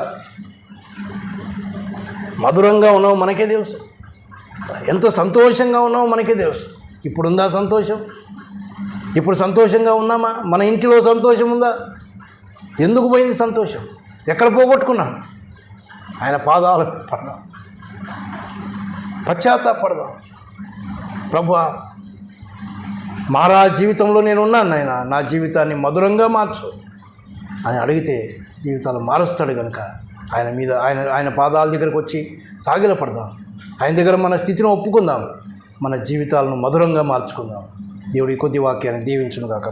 మధురంగా ఉన్నామో మనకే తెలుసు, ఎంత సంతోషంగా ఉన్నామో మనకే తెలుసు. ఇప్పుడుందా సంతోషం? ఇప్పుడు సంతోషంగా ఉన్నామా? మన ఇంటిలో సంతోషం ఉందా? ఎందుకు పోయింది సంతోషం? ఎక్కడ పోగొట్టుకున్నాం? ఆయన పాదాలు పడదాం, పశ్చాత్తాపడదాం. ప్రభువా మారా జీవితంలో నేను ఉన్నాను నాయన, నా జీవితాన్ని మధురంగా మార్చు అని అడిగితే జీవితాలు మారుస్తాడు. కనుక ఆయన పాదాల దగ్గరకు వచ్చి సాగిలపడదాం. ఆయన దగ్గర మన స్థితిని ఒప్పుకుందాం, మన జీవితాలను మధురంగా మార్చుకుందాం. దేవుడి కొద్ది వాక్యాన్ని దీవించును గాక.